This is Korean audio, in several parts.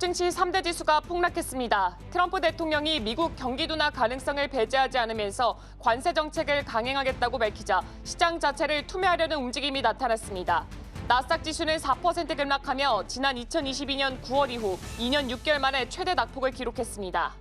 뉴욕 증시 3대 지수가 폭락했습니다. 트럼프 대통령이 미국 경기 둔화 가능성을 배제하지 않으면서 관세 정책을 강행하겠다고 밝히자 시장 자체를 투매하려는 움직임이 나타났습니다. 나스닥 지수는 4% 급락하며 지난 2022년 9월 이후 2년 6개월 만에 최대 낙폭을 기록했습니다.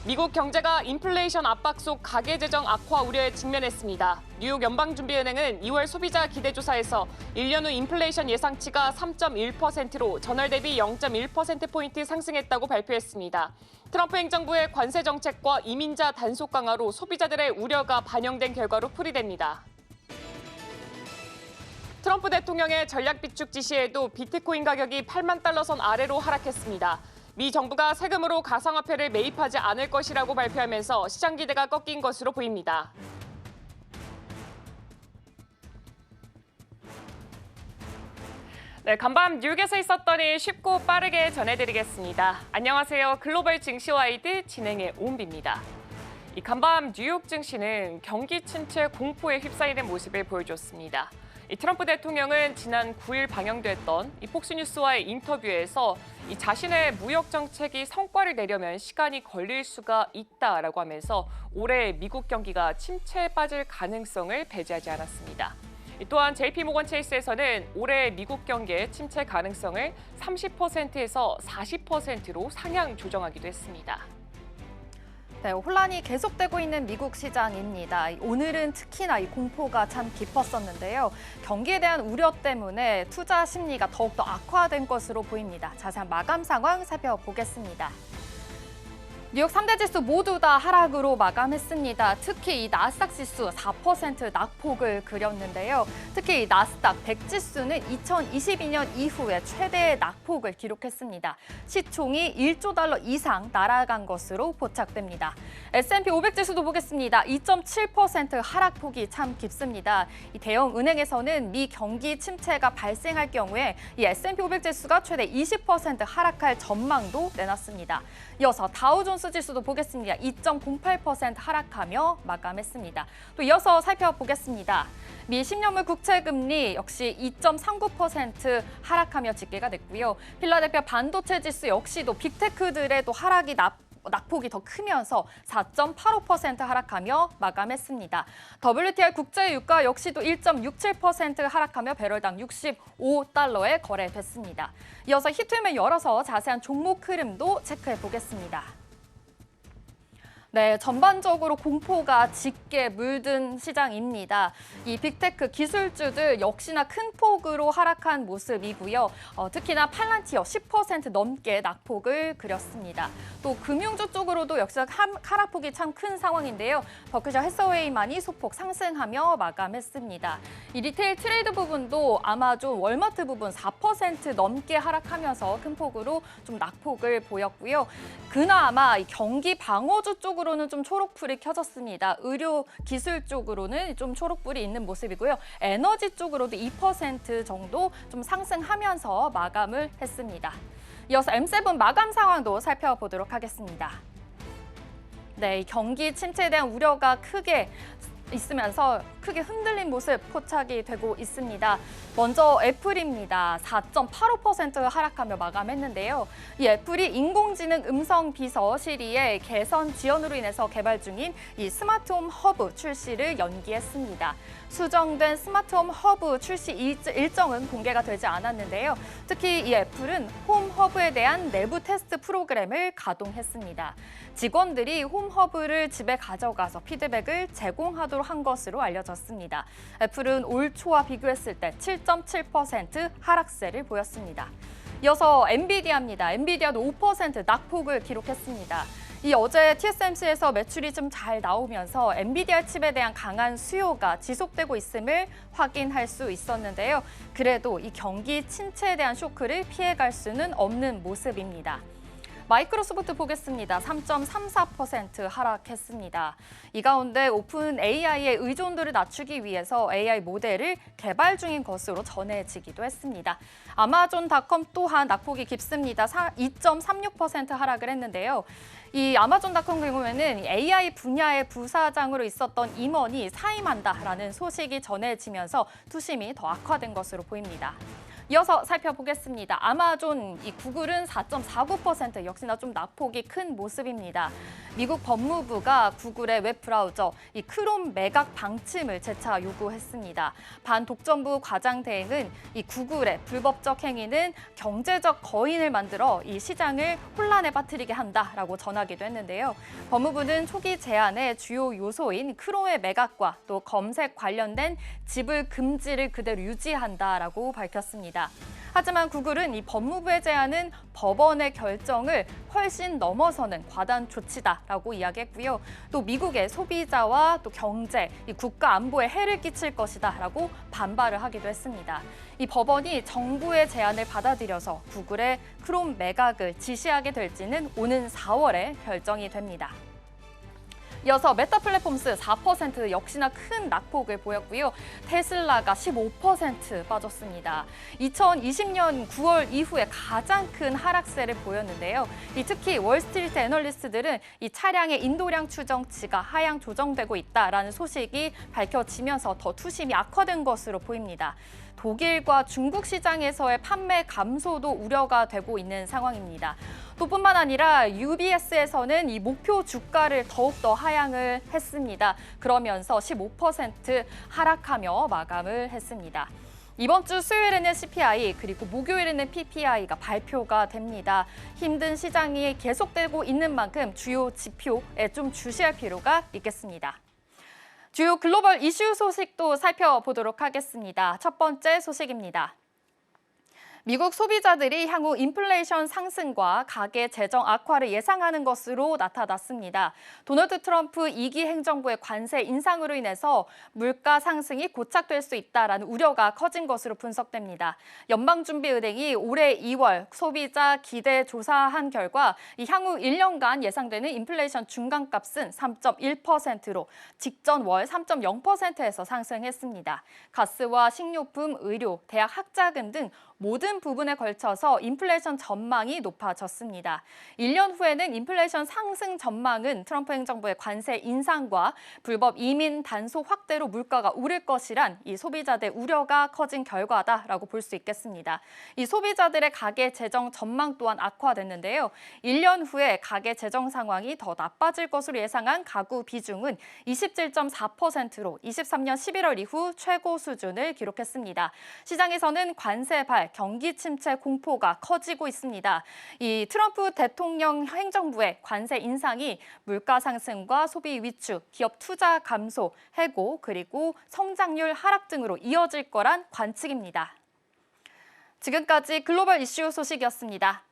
미국 경제가 인플레이션 압박 속 가계 재정 악화 우려에 직면했습니다. 뉴욕 연방준비은행은 2월 소비자 기대조사에서 1년 후 인플레이션 예상치가 3.1%로 전월 대비 0.1%포인트 상승했다고 발표했습니다. 트럼프 행정부의 관세 정책과 이민자 단속 강화로 소비자들의 우려가 반영된 결과로 풀이됩니다. 트럼프 대통령의 전략 비축 지시에도 비트코인 가격이 8만 달러 선 아래로 하락했습니다. 미 정부가 세금으로 가상화폐를 매입하지 않을 것이라고 발표하면서 시장 기대가 꺾인 것으로 보입니다. 네, 간밤 뉴욕에서 있었던 일 쉽고 빠르게 전해드리겠습니다. 안녕하세요. 글로벌 증시와이드 진행의 오은비입니다. 이 간밤 뉴욕 증시는 경기 침체 공포에 휩싸이는 모습을 보여줬습니다. 이 트럼프 대통령은 지난 9일 방영됐던 이 폭스뉴스와의 인터뷰에서 이 자신의 무역 정책이 성과를 내려면 시간이 걸릴 수가 있다라고 하면서 올해 미국 경기가 침체에 빠질 가능성을 배제하지 않았습니다. 또한 JP모건 체이스에서는 올해 미국 경기의 침체 가능성을 30%에서 40%로 상향 조정하기도 했습니다. 네, 혼란이 계속되고 있는 미국 시장입니다. 오늘은 특히나 이 공포가 참 깊었었는데요. 경기에 대한 우려 때문에 투자 심리가 더욱더 악화된 것으로 보입니다. 자세한 마감 상황 살펴보겠습니다. 뉴욕 3대 지수 모두 다 하락으로 마감했습니다. 특히 이 나스닥 지수 4% 낙폭을 그렸는데요. 특히 이 나스닥 100 지수는 2022년 이후에 최대의 낙폭을 기록했습니다. 시총이 1조 달러 이상 날아간 것으로 포착됩니다. S&P 500 지수도 보겠습니다. 2.7% 하락폭이 참 깊습니다. 이 대형 은행에서는 미 경기 침체가 발생할 경우에 이 S&P 500 지수가 최대 20% 하락할 전망도 내놨습니다. 이어서 다우존스 지수도 보겠습니다. 2.08% 하락하며 마감했습니다. 또 이어서 살펴보겠습니다. 미 10년물 국채금리 역시 2.39% 하락하며 집계가 됐고요. 필라델피아 반도체 지수 역시도 빅테크들의 또 하락이 낙폭이 더 크면서 4.85% 하락하며 마감했습니다. WTI 국제 유가 역시도 1.67% 하락하며 배럴당 65달러에 거래됐습니다. 이어서 히트맵을 열어서 자세한 종목 흐름도 체크해 보겠습니다. 네, 전반적으로 공포가 짙게 물든 시장입니다. 이 빅테크 기술주들 역시나 큰 폭으로 하락한 모습이고요. 특히나 팔란티어 10% 넘게 낙폭을 그렸습니다. 또 금융주 쪽으로도 역시 하락폭이 참 큰 상황인데요. 버크셔 해서웨이만이 소폭 상승하며 마감했습니다. 이 리테일 트레이드 부분도 아마존, 월마트 부분 4% 넘게 하락하면서 큰 폭으로 좀 낙폭을 보였고요. 그나마 이 경기 방어주 쪽으로는 좀 초록불이 켜졌습니다. 의료 기술 쪽으로는 좀 초록불이 있는 모습이고요. 에너지 쪽으로도 2% 정도 좀 상승하면서 마감을 했습니다. 이어서 M7 마감 상황도 살펴보도록 하겠습니다. 네, 경기 침체에 대한 우려가 크게 있으면서 크게 흔들린 모습 포착이 되고 있습니다. 먼저 애플입니다. 4.85% 하락하며 마감했는데요. 이 애플이 인공지능 음성 비서 시리의 개선 지연으로 인해서 개발 중인 이 스마트홈 허브 출시를 연기했습니다. 수정된 스마트홈 허브 출시 일정은 공개가 되지 않았는데요. 특히 이 애플은 홈 허브에 대한 내부 테스트 프로그램을 가동했습니다. 직원들이 홈 허브를 집에 가져가서 피드백을 제공하도록 한 것으로 알려졌습니다. 애플은 올 초와 비교했을 때 7.7% 하락세를 보였습니다. 이어서 엔비디아입니다. 엔비디아도 5% 낙폭을 기록했습니다. 이 어제 TSMC에서 매출이 좀 잘 나오면서 엔비디아 칩에 대한 강한 수요가 지속되고 있음을 확인할 수 있었는데요. 그래도 이 경기 침체에 대한 쇼크를 피해갈 수는 없는 모습입니다. 마이크로소프트 보겠습니다. 3.34% 하락했습니다. 이 가운데 오픈 AI의 의존도를 낮추기 위해서 AI 모델을 개발 중인 것으로 전해지기도 했습니다. 아마존닷컴 또한 낙폭이 깊습니다. 2.36% 하락을 했는데요. 이 아마존닷컴 경우에는 AI 분야의 부사장으로 있었던 임원이 사임한다라는 소식이 전해지면서 투심이 더 악화된 것으로 보입니다. 이어서 살펴보겠습니다. 아마존, 이 구글은 4.49% 역시나 좀 낙폭이 큰 모습입니다. 미국 법무부가 구글의 웹브라우저 이 크롬 매각 방침을 재차 요구했습니다. 반독점부 과장 대행은 이 구글의 불법적 행위는 경제적 거인을 만들어 이 시장을 혼란에 빠뜨리게 한다라고 전하기도 했는데요. 법무부는 초기 제안의 주요 요소인 크롬의 매각과 또 검색 관련된 지불 금지를 그대로 유지한다라고 밝혔습니다. 하지만 구글은 이 법무부의 제안은 법원의 결정을 훨씬 넘어서는 과단 조치다라고 이야기했고요. 또 미국의 소비자와 또 경제, 이 국가 안보에 해를 끼칠 것이다라고 반발을 하기도 했습니다. 이 법원이 정부의 제안을 받아들여서 구글의 크롬 매각을 지시하게 될지는 오는 4월에 결정이 됩니다. 이어서 메타 플랫폼스 4% 역시나 큰 낙폭을 보였고요. 테슬라가 15% 빠졌습니다. 2020년 9월 이후에 가장 큰 하락세를 보였는데요. 특히 월스트리트 애널리스트들은 이 차량의 인도량 추정치가 하향 조정되고 있다라는 소식이 밝혀지면서 더 투심이 악화된 것으로 보입니다. 독일과 중국 시장에서의 판매 감소도 우려가 되고 있는 상황입니다. 또 뿐만 아니라 UBS에서는 이 목표 주가를 더욱더 하향을 했습니다. 그러면서 15% 하락하며 마감을 했습니다. 이번 주 수요일에는 CPI 그리고 목요일에는 PPI가 발표가 됩니다. 힘든 시장이 계속되고 있는 만큼 주요 지표에 좀 주시할 필요가 있겠습니다. 주요 글로벌 이슈 소식도 살펴보도록 하겠습니다. 첫 번째 소식입니다. 미국 소비자들이 향후 인플레이션 상승과 가계 재정 악화를 예상하는 것으로 나타났습니다. 도널드 트럼프 2기 행정부의 관세 인상으로 인해서 물가 상승이 고착될 수 있다라는 우려가 커진 것으로 분석됩니다. 연방준비은행이 올해 2월 소비자 기대 조사한 결과 향후 1년간 예상되는 인플레이션 중간값은 3.1%로 직전 월 3.0%에서 상승했습니다. 가스와 식료품, 의료, 대학 학자금 등 모든 부분에 걸쳐서 인플레이션 전망이 높아졌습니다. 1년 후에는 인플레이션 상승 전망은 트럼프 행정부의 관세 인상과 불법 이민 단속 확대로 물가가 오를 것이란 이 소비자들의 우려가 커진 결과다라고 볼 수 있겠습니다. 이 소비자들의 가계 재정 전망 또한 악화됐는데요. 1년 후에 가계 재정 상황이 더 나빠질 것으로 예상한 가구 비중은 27.4%로 23년 11월 이후 최고 수준을 기록했습니다. 시장에서는 관세발 경기 침체 공포가 커지고 있습니다. 이 트럼프 대통령 행정부의 관세 인상이 물가 상승과 소비 위축, 기업 투자 감소, 해고, 그리고 성장률 하락 등으로 이어질 거란 관측입니다. 지금까지 글로벌 이슈 소식이었습니다.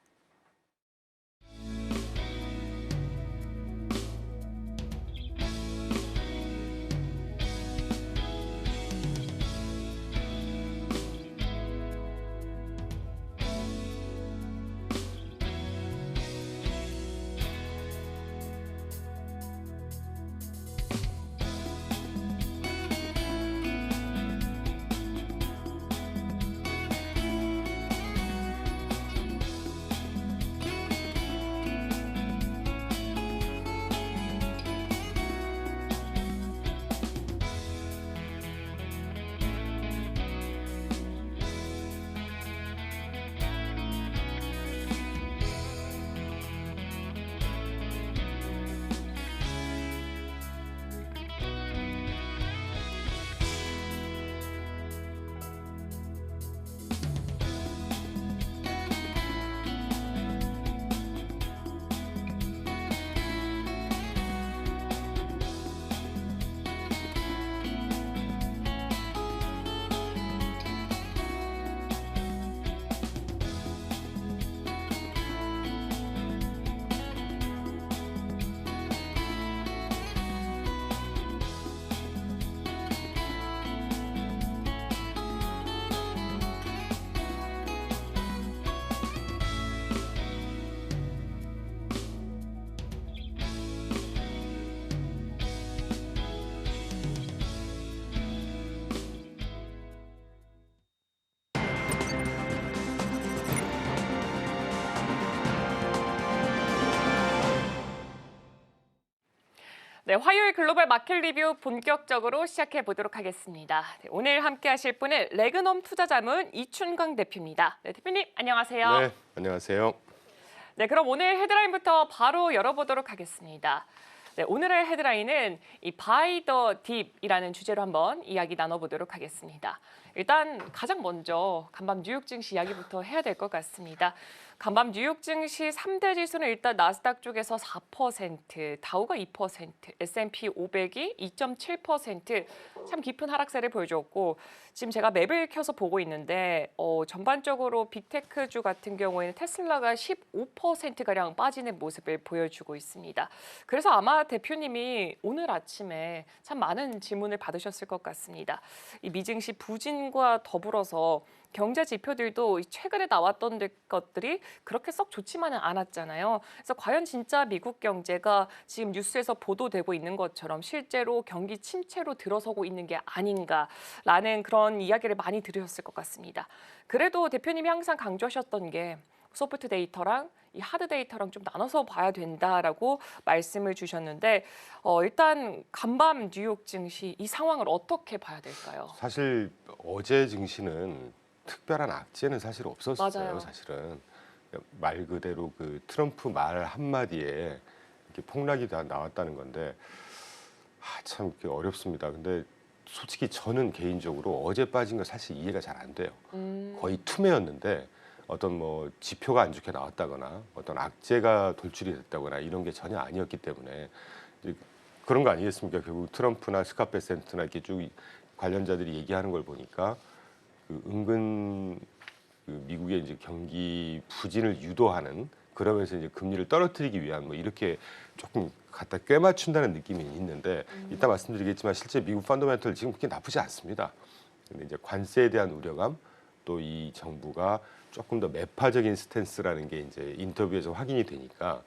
네, 화요일 글로벌 마켓 리뷰 본격적으로 시작해 보도록 하겠습니다. 네, 오늘 함께 하실 분은 레그넘 투자자문 이춘광 대표입니다. 네, 대표님 안녕하세요. 네, 안녕하세요. 네, 그럼 오늘 헤드라인부터 바로 열어보도록 하겠습니다. 네, 오늘의 헤드라인은 이 바이 더 딥이라는 주제로 한번 이야기 나눠보도록 하겠습니다. 일단 가장 먼저 간밤 뉴욕 증시 이야기부터 해야 될 것 같습니다. 간밤 뉴욕 증시 3대 지수는 일단 나스닥 쪽에서 4%, 다우가 2%, S&P 500이 2.7% 참 깊은 하락세를 보여줬고 지금 제가 맵을 켜서 보고 있는데 전반적으로 빅테크주 같은 경우에는 테슬라가 15%가량 빠지는 모습을 보여주고 있습니다. 그래서 아마 대표님이 오늘 아침에 참 많은 질문을 받으셨을 것 같습니다. 이 미증시 부진과 더불어서 경제 지표들도 최근에 나왔던 것들이 그렇게 썩 좋지만은 않았잖아요. 그래서 과연 진짜 미국 경제가 지금 뉴스에서 보도되고 있는 것처럼 실제로 경기 침체로 들어서고 있는 게 아닌가라는 그런 이야기를 많이 들으셨을 것 같습니다. 그래도 대표님이 항상 강조하셨던 게 소프트 데이터랑 이 하드 데이터랑 좀 나눠서 봐야 된다라고 말씀을 주셨는데 일단 간밤 뉴욕 증시 이 상황을 어떻게 봐야 될까요? 사실 어제 증시는 특별한 악재는 사실 없었어요. 맞아요. 사실은 말 그대로 그 트럼프 말 한마디에 이렇게 폭락이 다 나왔다는 건데 참 어렵습니다. 근데 솔직히 저는 개인적으로 어제 빠진 거 사실 이해가 잘 안 돼요. 거의 투매였는데 어떤 뭐 지표가 안 좋게 나왔다거나 어떤 악재가 돌출이 됐다거나 이런 게 전혀 아니었기 때문에 그런 거 아니겠습니까? 결국 트럼프나 스캇 베센트나 이렇게 쭉 관련자들이 얘기하는 걸 보니까 그 은근 그 미국의 이제 경기 부진을 유도하는 그러면서 이제 금리를 떨어뜨리기 위한 뭐 이렇게 조금 갖다 꿰맞춘다는 느낌이 있는데 이따 말씀드리겠지만 실제 미국 펀더멘털 지금 그렇게 나쁘지 않습니다. 근데 이제 관세에 대한 우려감 또 이 정부가 조금 더 매파적인 스탠스라는 게 이제 인터뷰에서 확인이 되니까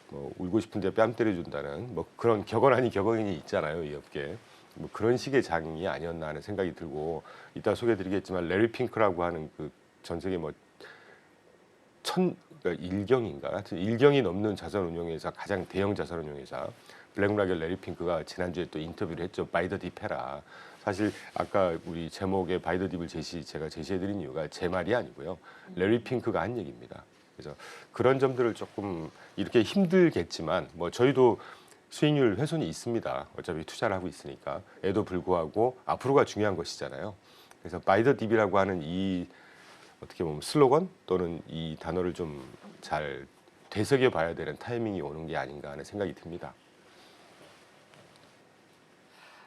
뭐 울고 싶은데 뺨 때려준다는 뭐 그런 격언 아닌 격언이 있잖아요, 이 업계에. 뭐 그런 식의 장이 아니었나 하는 생각이 들고 이따 소개해드리겠지만 레리 핑크라고 하는 그 전 세계 뭐 그러니까 일경인가 하여튼 일경이 넘는 자산운용회사 가장 대형 자산운용회사 블랙락의 레리 핑크가 지난주에 또 인터뷰를 했죠. 바이 더 딥 해라. 사실 아까 우리 제목에 바이 더 딥을 제가 제시해드린 이유가 제 말이 아니고요. 레리 핑크가 한 얘기입니다. 그래서 그런 점들을 조금 이렇게 힘들겠지만 뭐 저희도 수익률 훼손이 있습니다. 어차피 투자를 하고 있으니까. 에도 불구하고 앞으로가 중요한 것이잖아요. 그래서 바이 더 딥이라고 하는 이 어떻게 보면 슬로건 또는 이 단어를 좀 잘 되새겨 봐야 되는 타이밍이 오는 게 아닌가 하는 생각이 듭니다.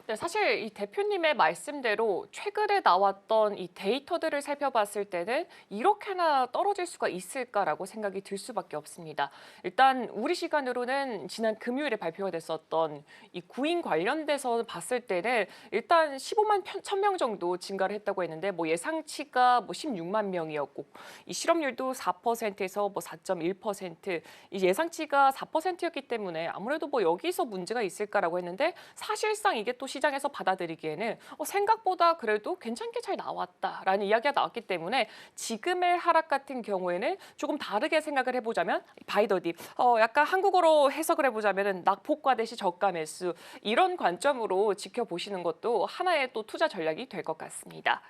네, 사실 이 대표님의 말씀대로 최근에 나왔던 이 데이터들을 살펴봤을 때는 이렇게나 떨어질 수가 있을까라고 생각이 들 수밖에 없습니다. 일단 우리 시간으로는 지난 금요일에 발표가 됐었던 이 구인 관련돼서 봤을 때는 일단 15만 1,000명 정도 증가를 했다고 했는데 뭐 예상치가 뭐 16만 명이었고 이 실업률도 4%에서 뭐 4.1%, 이 예상치가 4%였기 때문에 아무래도 뭐 여기서 문제가 있을까라고 했는데 사실상 이게 또 시장에서 받아들이기에는 생각보다 그래도 괜찮게 잘 나왔다라는 이야기가 나왔기 때문에 지금의 하락 같은 경우에는 조금 다르게 생각을 해보자면 바이 더 딥, 약간 한국어로 해석을 해보자면 낙폭과대시 저가 매수 이런 관점으로 지켜보시는 것도 하나의 또 투자 전략이 될 것 같습니다.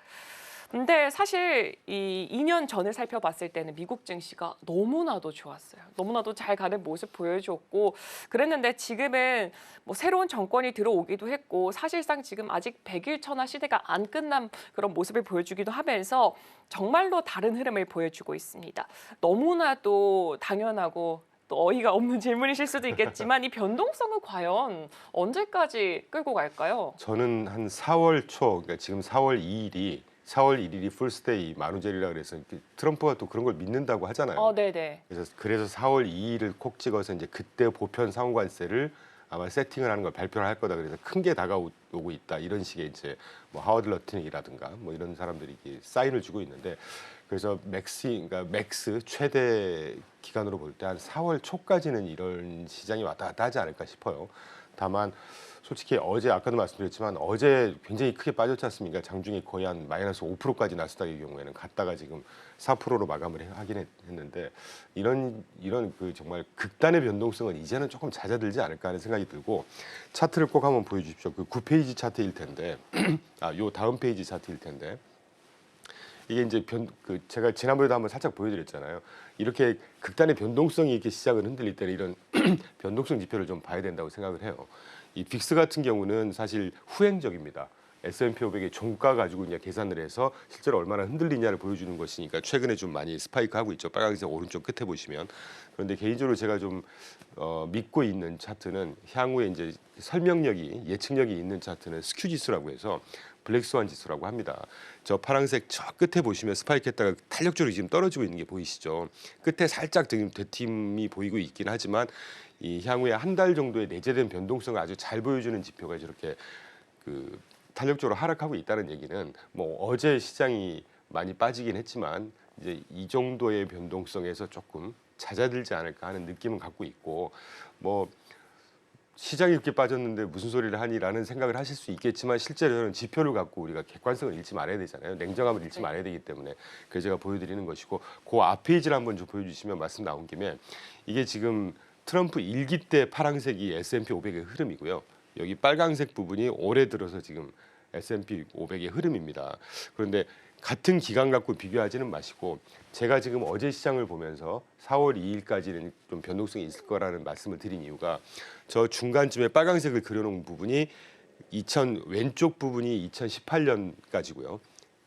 근데 사실 이 2년 전을 살펴봤을 때는 미국 증시가 너무나도 좋았어요. 너무나도 잘 가는 모습 보여줬고 그랬는데 지금은 뭐 새로운 정권이 들어오기도 했고 사실상 지금 아직 100일 천하 시대가 안 끝난 그런 모습을 보여주기도 하면서 정말로 다른 흐름을 보여주고 있습니다. 너무나도 당연하고 또 어이가 없는 질문이실 수도 있겠지만 이 변동성은 과연 언제까지 끌고 갈까요? 저는 한 4월 초, 그러니까 지금 4월 1일이 풀스데이 만우절이라 그래서 트럼프가 또 그런 걸 믿는다고 하잖아요. 네네. 그래서 4월 2일을 콕 찍어서 이제 그때 보편 상호관세를 아마 세팅을 하는 걸 발표를 할 거다. 그래서 큰 게 다가오고 있다. 이런 식의 이제 뭐 하워드 러튼이라든가 뭐 이런 사람들이 이렇게 사인을 주고 있는데 그래서 그러니까 맥스 최대 기간으로 볼 때 한 4월 초까지는 이런 시장이 왔다 갔다 하지 않을까 싶어요. 다만 솔직히 어제 아까도 말씀드렸지만 어제 굉장히 크게 빠졌지 않습니까? 장중에 거의 한 마이너스 5%까지 나스닥의 경우에는 갔다가 지금 4%로 마감을 하긴 했는데 이런 그 정말 극단의 변동성은 이제는 조금 잦아들지 않을까 하는 생각이 들고 차트를 꼭 한번 보여주십시오. 그 9페이지 차트일 텐데 요 다음 페이지 차트일 텐데 이게 이제 제가 지난번에도 한번 살짝 보여드렸잖아요. 이렇게 극단의 변동성이 이렇게 시장을 흔들릴 때는 이런 변동성 지표를 좀 봐야 된다고 생각을 해요. 이 빅스 같은 경우는 사실 후행적입니다. S&P 500의 종가 가지고 이제 계산을 해서 실제로 얼마나 흔들리냐를 보여주는 것이니까 최근에 좀 많이 스파이크하고 있죠. 빨간색 오른쪽 끝에 보시면. 그런데 개인적으로 제가 좀 믿고 있는 차트는 향후에 이제 설명력이 예측력이 있는 차트는 스큐 지수라고 해서 블랙스완 지수라고 합니다. 저 파란색 저 끝에 보시면 스파이크했다가 탄력적으로 지금 떨어지고 있는 게 보이시죠? 끝에 살짝 지금 되팀이 보이고 있긴 하지만 이 향후에 한 달 정도의 내재된 변동성을 아주 잘 보여주는 지표가 저렇게 그 탄력적으로 하락하고 있다는 얘기는 뭐 어제 시장이 많이 빠지긴 했지만 이제 이 정도의 변동성에서 조금 잦아들지 않을까 하는 느낌은 갖고 있고 뭐 시장이 이렇게 빠졌는데 무슨 소리를 하니라는 생각을 하실 수 있겠지만 실제로는 지표를 갖고 우리가 객관성을 잃지 말아야 되잖아요. 냉정함을 잃지 말아야 되기 때문에 그래서 제가 보여드리는 것이고 그 앞 페이지를 한번 좀 보여주시면 말씀 나온 김에 이게 지금 트럼프 일기 때 파란색이 S&P 500의 흐름이고요. 여기 빨간색 부분이 올해 들어서 지금 S&P 500의 흐름입니다. 그런데 같은 기간 갖고 비교하지는 마시고 제가 지금 어제 시장을 보면서 4월 2일까지는 좀 변동성이 있을 거라는 말씀을 드린 이유가 저 중간쯤에 빨간색을 그려놓은 부분이 왼쪽 부분이 2018년까지고요.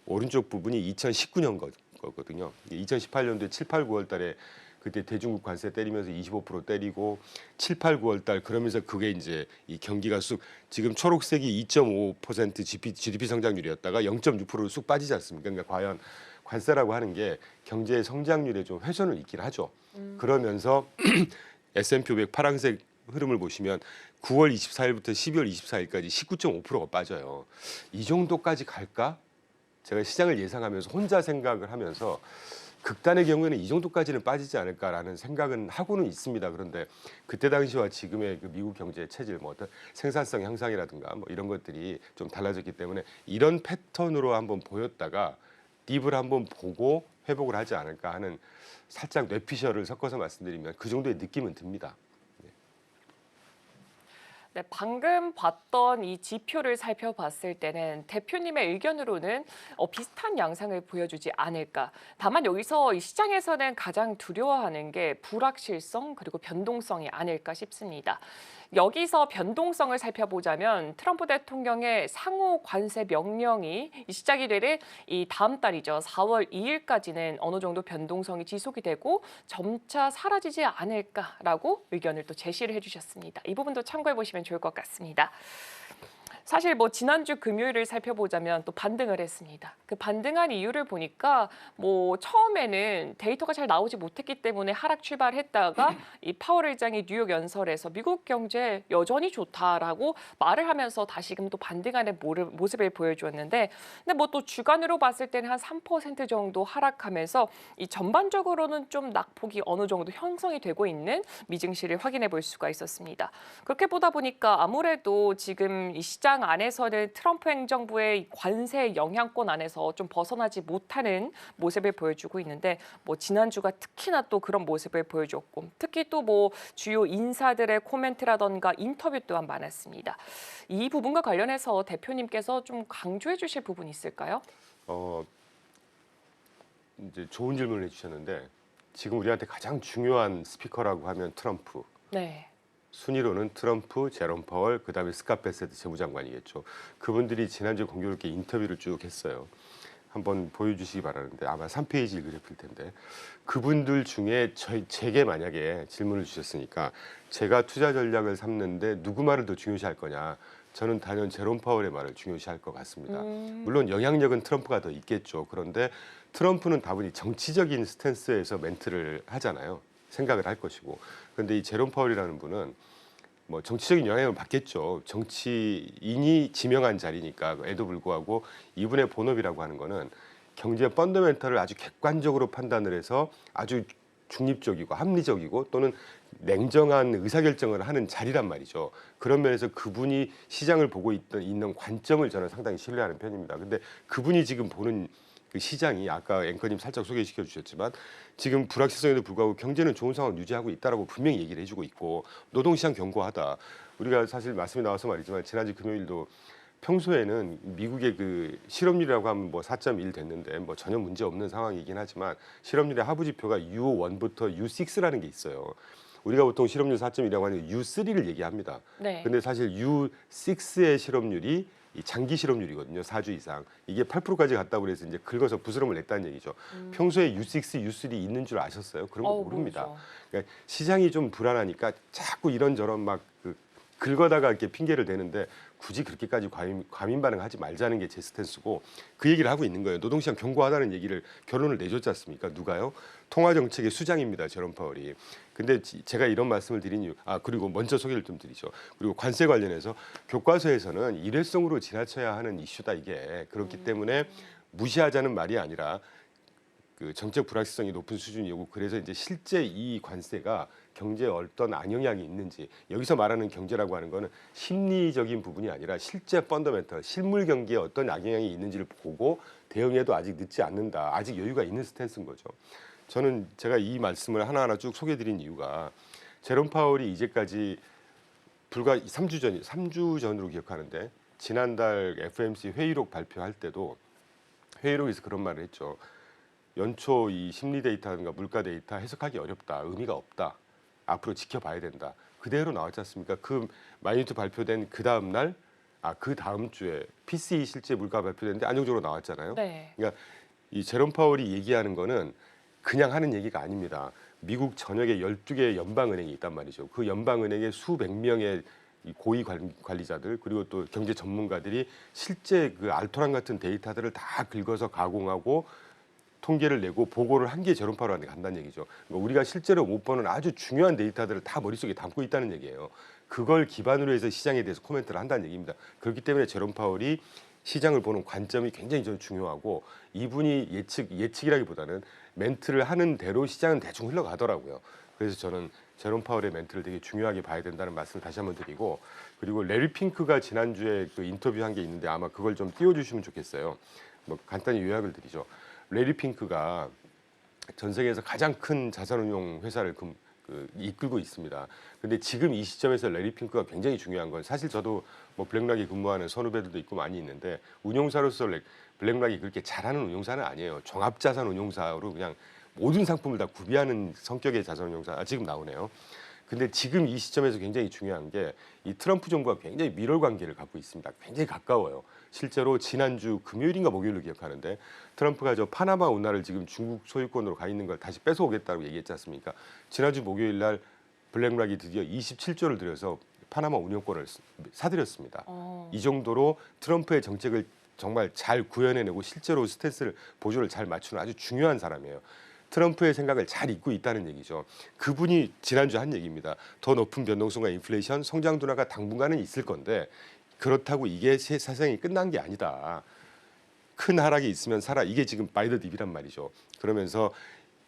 오른쪽 부분이 2019년 거거든요. 2018년도에 7, 8, 9월 달에 그때 대중국 관세 때리면서 25% 때리고 7, 8, 9월 달 그러면서 그게 이제 이 경기가 쑥 지금 초록색이 2.5% GDP 성장률이었다가 0.6%로 쑥 빠지지 않습니까? 그러니까 과연 관세라고 하는 게 경제의 성장률에 좀 훼손을 있긴 하죠. 그러면서 S&P 500 파란색 흐름을 보시면 9월 24일부터 12월 24일까지 19.5%가 빠져요. 이 정도까지 갈까? 제가 시장을 예상하면서 혼자 생각을 하면서 극단의 경우에는 이 정도까지는 빠지지 않을까라는 생각은 하고는 있습니다. 그런데 그때 당시와 지금의 그 미국 경제 체질, 뭐 어떤 생산성 향상이라든가 뭐 이런 것들이 좀 달라졌기 때문에 이런 패턴으로 한번 보였다가 딥을 한번 보고 회복을 하지 않을까 하는 살짝 뇌피셜을 섞어서 말씀드리면 그 정도의 느낌은 듭니다. 네, 방금 봤던 이 지표를 살펴봤을 때는 대표님의 의견으로는 비슷한 양상을 보여주지 않을까. 다만 여기서 이 시장에서는 가장 두려워하는 게 불확실성 그리고 변동성이 아닐까 싶습니다. 여기서 변동성을 살펴보자면 트럼프 대통령의 상호 관세 명령이 시작이 되는 이 다음 달이죠. 4월 2일까지는 어느 정도 변동성이 지속이 되고 점차 사라지지 않을까라고 의견을 또 제시를 해주셨습니다. 이 부분도 참고해 보시면 좋을 것 같습니다. 사실 뭐 지난주 금요일을 살펴보자면 또 반등을 했습니다. 그 반등한 이유를 보니까 뭐 처음에는 데이터가 잘 나오지 못했기 때문에 하락 출발했다가 이 파월 의장이 뉴욕 연설에서 미국 경제 여전히 좋다라고 말을 하면서 다시금 또 반등하는 모습을 보여주었는데 근데 뭐 또 주간으로 봤을 때는 한 3% 정도 하락하면서 이 전반적으로는 좀 낙폭이 어느 정도 형성이 되고 있는 미증시를 확인해 볼 수가 있었습니다. 그렇게 보다 보니까 아무래도 지금 이 시장 안에서는 트럼프 행정부의 관세 영향권 안에서 좀 벗어나지 못하는 모습을 보여주고 있는데 뭐 지난주가 특히나 또 그런 모습을 보여줬고 특히 또 뭐 주요 인사들의 코멘트라던가 인터뷰 또한 많았습니다. 이 부분과 관련해서 대표님께서 좀 강조해 주실 부분이 있을까요? 이제 좋은 질문을 해주셨는데 지금 우리한테 가장 중요한 스피커라고 하면 트럼프. 네. 순위로는 트럼프, 제롬 파월, 그다음에 스캇 베세트 재무장관이겠죠. 그분들이 지난주에 공교롭게 인터뷰를 쭉 했어요. 한번 보여주시기 바라는데 아마 3페이지 그래프일 텐데 그분들 중에 제게 만약에 질문을 주셨으니까 제가 투자 전략을 삼는데 누구 말을 더 중요시할 거냐. 저는 단연 제롬 파월의 말을 중요시할 것 같습니다. 물론 영향력은 트럼프가 더 있겠죠. 그런데 트럼프는 다분히 정치적인 스탠스에서 멘트를 하잖아요. 생각을 할 것이고. 그런데 이 제롬 파월이라는 분은 뭐 정치적인 영향을 받겠죠. 정치인이 지명한 자리니까에도 불구하고 이분의 본업이라고 하는 거는 경제 펀더멘털을 아주 객관적으로 판단을 해서 아주 중립적이고 합리적이고 또는 냉정한 의사결정을 하는 자리란 말이죠. 그런 면에서 그분이 시장을 보고 있는 관점을 저는 상당히 신뢰하는 편입니다. 근데 그분이 지금 보는 그 시장이 아까 앵커님 살짝 소개시켜 주셨지만 지금 불확실성에도 불구하고 경제는 좋은 상황을 유지하고 있다라고 분명히 얘기를 해주고 있고 노동시장 견고하다. 우리가 사실 말씀이 나와서 말이지만 지난주 금요일도 평소에는 미국의 그 실업률이라고 하면 뭐 4.1 됐는데 뭐 전혀 문제 없는 상황이긴 하지만 실업률의 하부 지표가 U1부터 U6라는 게 있어요. 우리가 보통 실업률 4.1이라고 하는 U3를 얘기합니다. 네. 근데 사실 U6의 실업률이 이 장기 실업률이거든요. 4주 이상. 이게 8%까지 갔다고 그래서 이제 긁어서 부스럼을 냈다는 얘기죠. 평소에 U6, U3 있는 줄 아셨어요? 그런 거 모릅니다. 모르죠. 그러니까 시장이 좀 불안하니까 자꾸 이런저런 막 긁어다가 이렇게 핑계를 대는데 굳이 그렇게까지 과민 반응하지 말자는 게 제 스탠스고 그 얘기를 하고 있는 거예요. 노동시장 견고하다는 얘기를 결론을 내줬지 않습니까? 누가요? 통화정책의 수장입니다. 제롬 파월이. 근데 제가 이런 말씀을 드린 이유, 그리고 먼저 소개를 좀 드리죠. 그리고 관세 관련해서 교과서에서는 일회성으로 지나쳐야 하는 이슈다 이게. 그렇기 때문에 무시하자는 말이 아니라 그 정책 불확실성이 높은 수준이고 그래서 이제 실제 이 관세가 경제에 어떤 악영향이 있는지 여기서 말하는 경제라고 하는 거는 심리적인 부분이 아니라 실제 펀더멘털 실물 경기에 어떤 악영향이 있는지를 보고 대응해도 아직 늦지 않는다. 아직 여유가 있는 스탠스인 거죠. 저는 제가 이 말씀을 하나하나 쭉 소개해드린 이유가 제롬 파월이 이제까지 불과 3주 전으로 기억하는데 지난달 FOMC 회의록 발표할 때도 회의록에서 그런 말을 했죠. 연초 이 심리 데이터든가 물가 데이터 해석하기 어렵다. 의미가 없다. 앞으로 지켜봐야 된다. 그대로 나왔지 않습니까? 그 마이니트 발표된 그 다음 날, 그 다음 주에 PCE 실제 물가 발표됐는데 안정적으로 나왔잖아요. 네. 그러니까 이 제롬 파월이 얘기하는 거는 그냥 하는 얘기가 아닙니다. 미국 전역에 12개의 연방은행이 있단 말이죠. 그 연방은행의 수백 명의 이 고위 관리자들 그리고 또 경제 전문가들이 실제 그 알토란 같은 데이터들을 다 긁어서 가공하고 통계를 내고 보고를 한 게 제롬 파월한테 간다는 얘기죠. 그러니까 우리가 실제로 못 보는 아주 중요한 데이터들을 다 머릿속에 담고 있다는 얘기예요. 그걸 기반으로 해서 시장에 대해서 코멘트를 한다는 얘기입니다. 그렇기 때문에 제롬 파월이 시장을 보는 관점이 굉장히 저는 중요하고 이분이 예측이라기보다는 멘트를 하는 대로 시장은 대충 흘러가더라고요. 그래서 저는 제롬 파월의 멘트를 되게 중요하게 봐야 된다는 말씀을 다시 한번 드리고 그리고 레리 핑크가 지난주에 그 인터뷰한 게 있는데 아마 그걸 좀 띄워주시면 좋겠어요. 뭐 간단히 요약을 드리죠. 레리 핑크가 전 세계에서 가장 큰 자산운용 회사를 이끌고 있습니다. 근데 지금 이 시점에서 레리 핑크가 굉장히 중요한 건 사실 저도 뭐 블랙락에 근무하는 선후배들도 있고 많이 있는데 운용사로서 블랙락이 그렇게 잘하는 운용사는 아니에요. 종합자산 운용사로 그냥 모든 상품을 다 구비하는 성격의 자산운용사. 지금 나오네요. 근데 지금 이 시점에서 굉장히 중요한 게 이 트럼프 정부가 굉장히 밀월 관계를 갖고 있습니다. 굉장히 가까워요. 실제로 지난주 금요일인가 목요일로 기억하는데 트럼프가 저 파나마 운하를 지금 중국 소유권으로 가 있는 걸 다시 뺏어오겠다고 얘기했지 않습니까? 지난주 목요일 날 블랙락이 드디어 27조를 들여서 파나마 운영권을 사들였습니다. 이 정도로 트럼프의 정책을 정말 잘 구현해내고 실제로 스탠스를 보조를 잘 맞추는 아주 중요한 사람이에요. 트럼프의 생각을 잘 읽고 있다는 얘기죠. 그분이 지난주 한 얘기입니다. 더 높은 변동성과 인플레이션, 성장 둔화가 당분간은 있을 건데 그렇다고 이게 세상이 끝난 게 아니다. 큰 하락이 있으면 살아. 이게 지금 바이 더 딥이란 말이죠. 그러면서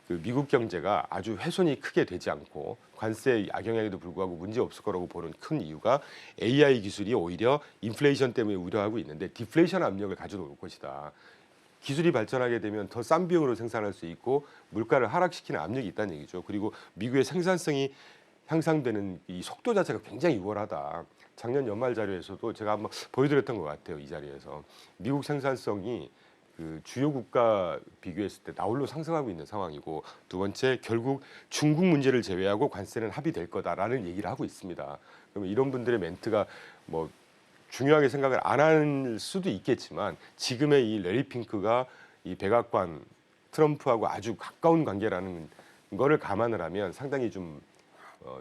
그 미국 경제가 아주 훼손이 크게 되지 않고 관세 악영향에도 불구하고 문제 없을 거라고 보는 큰 이유가 AI 기술이 오히려 인플레이션 때문에 우려하고 있는데 디플레이션 압력을 가져올 것이다. 기술이 발전하게 되면 더 싼 비용으로 생산할 수 있고 물가를 하락시키는 압력이 있다는 얘기죠. 그리고 미국의 생산성이 향상되는 이 속도 자체가 굉장히 우월하다. 작년 연말 자료에서도 제가 한번 보여드렸던 것 같아요. 이 자리에서 미국 생산성이 그 주요 국가 비교했을 때 나홀로 상승하고 있는 상황이고 두 번째 결국 중국 문제를 제외하고 관세는 합의될 거다라는 얘기를 하고 있습니다. 그러면 이런 분들의 멘트가 뭐 중요하게 생각을 안 할 수도 있겠지만 지금의 이 레리 핑크가 이 백악관 트럼프하고 아주 가까운 관계라는 거를 감안을 하면 상당히 좀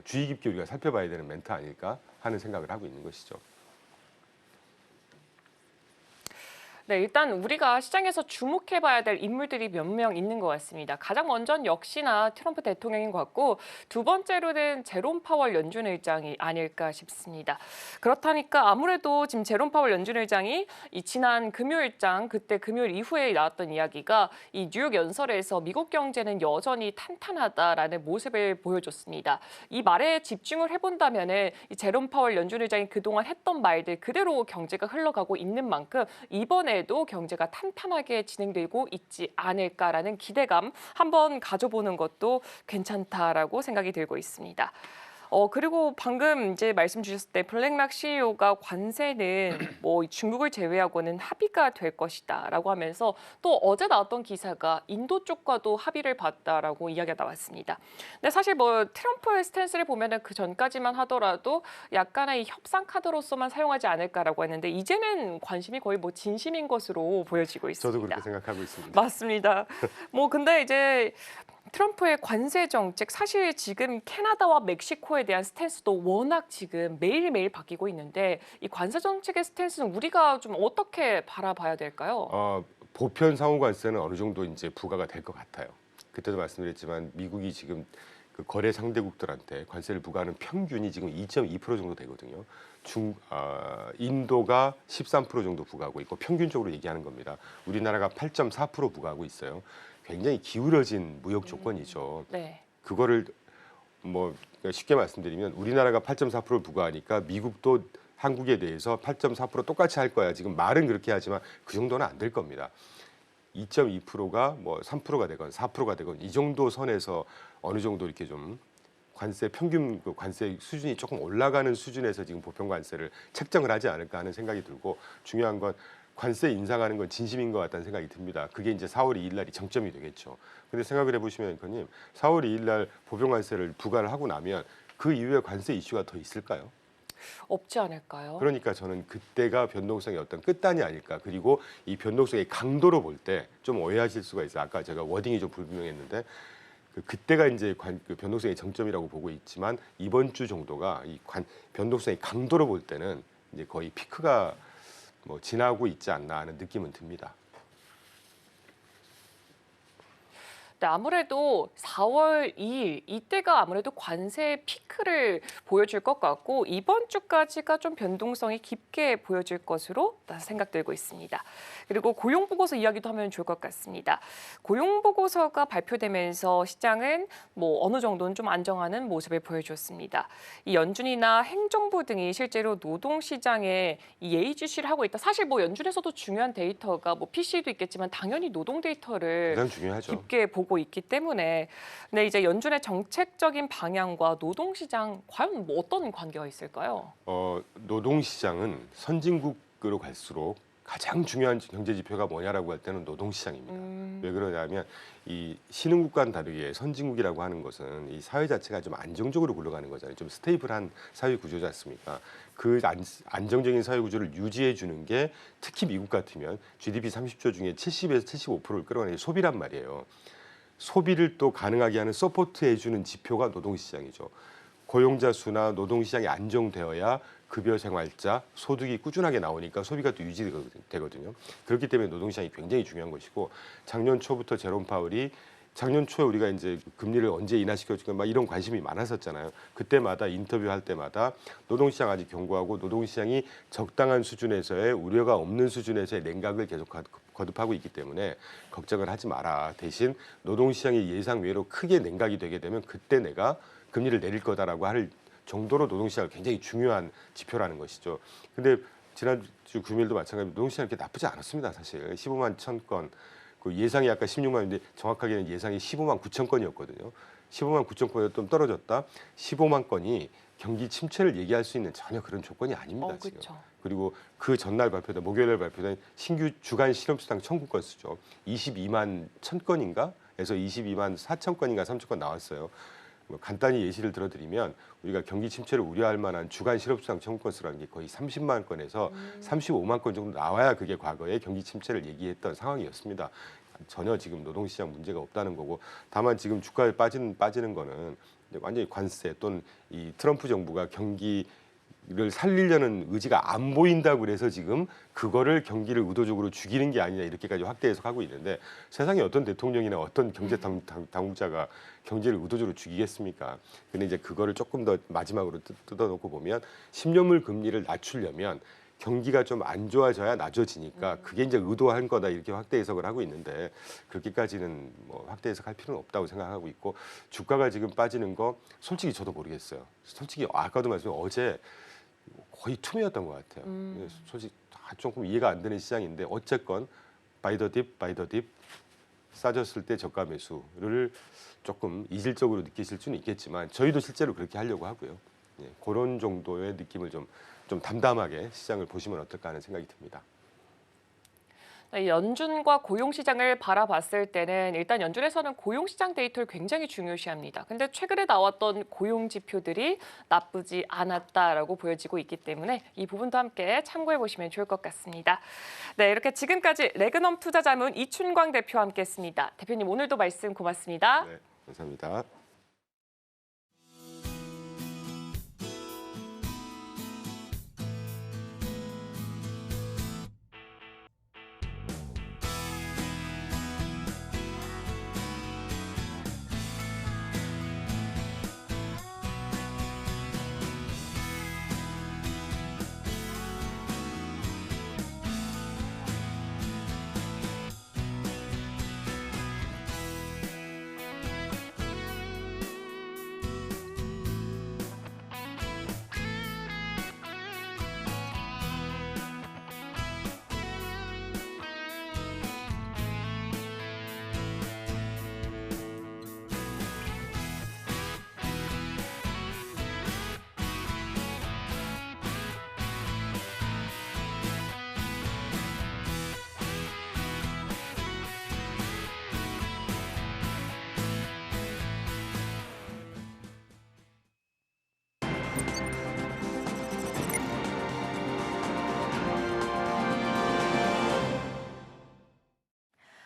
주의 깊게 우리가 살펴봐야 되는 멘트 아닐까 하는 생각을 하고 있는 것이죠. 네, 일단 우리가 시장에서 주목해봐야 될 인물들이 몇 명 있는 것 같습니다. 가장 먼저는 역시나 트럼프 대통령인 것 같고 두 번째로는 제롬 파월 연준 의장이 아닐까 싶습니다. 그렇다니까 아무래도 지금 제롬 파월 연준 의장이 이 지난 금요일장 그때 금요일 이후에 나왔던 이야기가 이 뉴욕 연설에서 미국 경제는 여전히 탄탄하다라는 모습을 보여줬습니다. 이 말에 집중을 해본다면은 이 제롬 파월 연준 의장이 그동안 했던 말들 그대로 경제가 흘러가고 있는 만큼 이번에도 경제가 탄탄하게 진행되고 있지 않을까라는 기대감 한번 가져보는 것도 괜찮다라고 생각이 들고 있습니다. 그리고 방금 이제 말씀 주셨을 때 블랙락 CEO가 관세는 뭐 중국을 제외하고는 합의가 될 것이다라고 하면서 또 어제 나왔던 기사가 인도 쪽과도 합의를 봤다라고 이야기가 나왔습니다. 근데 사실 뭐 트럼프의 스탠스를 보면은 그 전까지만 하더라도 약간의 협상 카드로서만 사용하지 않을까라고 했는데 이제는 관심이 거의 뭐 진심인 것으로 보여지고 있습니다. 저도 그렇게 생각하고 있습니다. 맞습니다. 뭐 근데 이제 트럼프의 관세 정책 사실 지금 캐나다와 멕시코에 대한 스탠스도 워낙 지금 매일매일 바뀌고 있는데 이 관세 정책의 스탠스는 우리가 좀 어떻게 바라봐야 될까요? 보편 상호 관세는 어느 정도 이제 부과가 될 것 같아요. 그때도 말씀드렸지만 미국이 지금 그 거래 상대국들한테 관세를 부과하는 평균이 지금 2.2% 정도 되거든요. 인도가 13% 정도 부과하고 있고 평균적으로 얘기하는 겁니다. 우리나라가 8.4% 부과하고 있어요. 굉장히 기울어진 무역 조건이죠. 네. 그거를 뭐 쉽게 말씀드리면 우리나라가 8.4%를 부과하니까 미국도 한국에 대해서 8.4% 똑같이 할 거야. 지금 말은 그렇게 하지만 그 정도는 안 될 겁니다. 2.2%가 뭐 3%가 되건 4%가 되건 이 정도 선에서 어느 정도 이렇게 좀 관세 평균 그 관세 수준이 조금 올라가는 수준에서 지금 보편 관세를 책정을 하지 않을까 하는 생각이 들고 중요한 건 관세 인상하는 건 진심인 것 같다는 생각이 듭니다. 그게 이제 4월 2일 날이 정점이 되겠죠. 근데 생각을 해보시면 앵커님 4월 2일 날 보편 관세를 부과를 하고 나면 그 이후에 관세 이슈가 더 있을까요? 없지 않을까요? 그러니까 저는 그때가 변동성의 어떤 끝단이 아닐까. 그리고 이 변동성의 강도로 볼 때 좀 오해하실 수가 있어요. 아까 제가 워딩이 좀 불분명했는데 그때가 이제 그 변동성의 정점이라고 보고 있지만 이번 주 정도가 이 변동성의 강도로 볼 때는 이제 거의 피크가 뭐 지나고 있지 않나 하는 느낌은 듭니다. 네, 아무래도 4월 2일 이때가 아무래도 관세 피크를 보여줄 것 같고 이번 주까지가 좀 변동성이 깊게 보여질 것으로 생각되고 있습니다. 그리고 고용보고서 이야기도 하면 좋을 것 같습니다. 고용보고서가 발표되면서 시장은 뭐 어느 정도는 좀 안정하는 모습을 보여줬습니다. 이 연준이나 행정부 등이 실제로 노동시장에 이 예의주시를 하고 있다. 사실 뭐 연준에서도 중요한 데이터가 뭐 PC도 있겠지만 당연히 노동 데이터를 가장 중요하죠. 깊게 보고 있기 때문에 근데 이제 연준의 정책적인 방향과 노동시장 과연 뭐 어떤 관계가 있을까요? 노동시장은 선진국으로 갈수록 가장 중요한 경제 지표가 뭐냐라고 할 때는 노동시장입니다. 왜 그러냐면 이 신흥국과는 다르게 선진국이라고 하는 것은 이 사회 자체가 좀 안정적으로 굴러가는 거잖아요. 좀 스테이블한 사회 구조지 않습니까? 그 안정적인 사회 구조를 유지해 주는 게 특히 미국 같으면 GDP 30조 중에 70에서 75%를 끌어내는 게 소비란 말이에요. 소비를 또 가능하게 하는 서포트해 주는 지표가 노동시장이죠. 고용자 수나 노동시장이 안정되어야 급여 생활자, 소득이 꾸준하게 나오니까 소비가 또 유지되거든요. 그렇기 때문에 노동시장이 굉장히 중요한 것이고 작년 초부터 제롬 파월이 작년 초에 우리가 이제 금리를 언제 인하시켜줄까 막 이런 관심이 많았었잖아요. 그때마다 인터뷰할 때마다 노동시장 아직 견고하고 노동시장이 적당한 수준에서의 우려가 없는 수준에서의 냉각을 계속 거듭하고 있기 때문에 걱정을 하지 마라. 대신 노동시장이 예상 외로 크게 냉각이 되게 되면 그때 내가 금리를 내릴 거다라고 할 정도로 노동시장이 굉장히 중요한 지표라는 것이죠. 근데 지난주 금요일도 마찬가지로 노동시장이 그렇게 나쁘지 않았습니다. 사실 15만 1천 건. 그 예상이 아까 16만인데 정확하게는 예상이 15만 9천 건이었거든요. 15만 9천 건이 좀 떨어졌다. 15만 건이 경기 침체를 얘기할 수 있는 전혀 그런 조건이 아닙니다. 지금. 그렇죠. 그리고 그 전날 발표된 목요일날 발표된 신규 주간 실업수당 청구 건수죠. 22만 1천 건인가? 에서 22만 4천 건인가 3천 건 나왔어요. 뭐 간단히 예시를 들어드리면 우리가 경기 침체를 우려할 만한 주간 실업수당 청구 건수라는 게 거의 30만 건에서 35만 건 정도 나와야 그게 과거에 경기 침체를 얘기했던 상황이었습니다. 전혀 지금 노동시장 문제가 없다는 거고 다만 지금 주가에 빠지는 거는 완전히 관세 또는 이 트럼프 정부가 경기 를 살리려는 의지가 안 보인다고 그래서 지금 그거를 경기를 의도적으로 죽이는 게 아니냐 이렇게까지 확대 해석하고 있는데 세상에 어떤 대통령이나 어떤 경제 당국자가 경제를 의도적으로 죽이겠습니까? 근데 이제 그거를 조금 더 마지막으로 뜯어놓고 보면 10년물 금리를 낮추려면 경기가 좀 안 좋아져야 낮아지니까 그게 이제 의도한 거다 이렇게 확대 해석을 하고 있는데 그렇게까지는 뭐 확대 해석할 필요는 없다고 생각하고 있고 주가가 지금 빠지는 거 솔직히 저도 모르겠어요. 솔직히 아까도 말씀드린 어제 거의 투매였던 것 같아요. 솔직히 조금 이해가 안 되는 시장인데 어쨌건 바이 더 딥 싸졌을 때 저가 매수를 조금 이질적으로 느끼실 수는 있겠지만 저희도 실제로 그렇게 하려고 하고요. 예, 그런 정도의 느낌을 좀 담담하게 시장을 보시면 어떨까 하는 생각이 듭니다. 네, 연준과 고용시장을 바라봤을 때는 일단 연준에서는 고용시장 데이터를 굉장히 중요시합니다. 근데 최근에 나왔던 고용 지표들이 나쁘지 않았다라고 보여지고 있기 때문에 이 부분도 함께 참고해 보시면 좋을 것 같습니다. 네, 이렇게 지금까지 레그넘 투자자문 이춘광 대표와 함께했습니다. 대표님 오늘도 말씀 고맙습니다. 네, 감사합니다.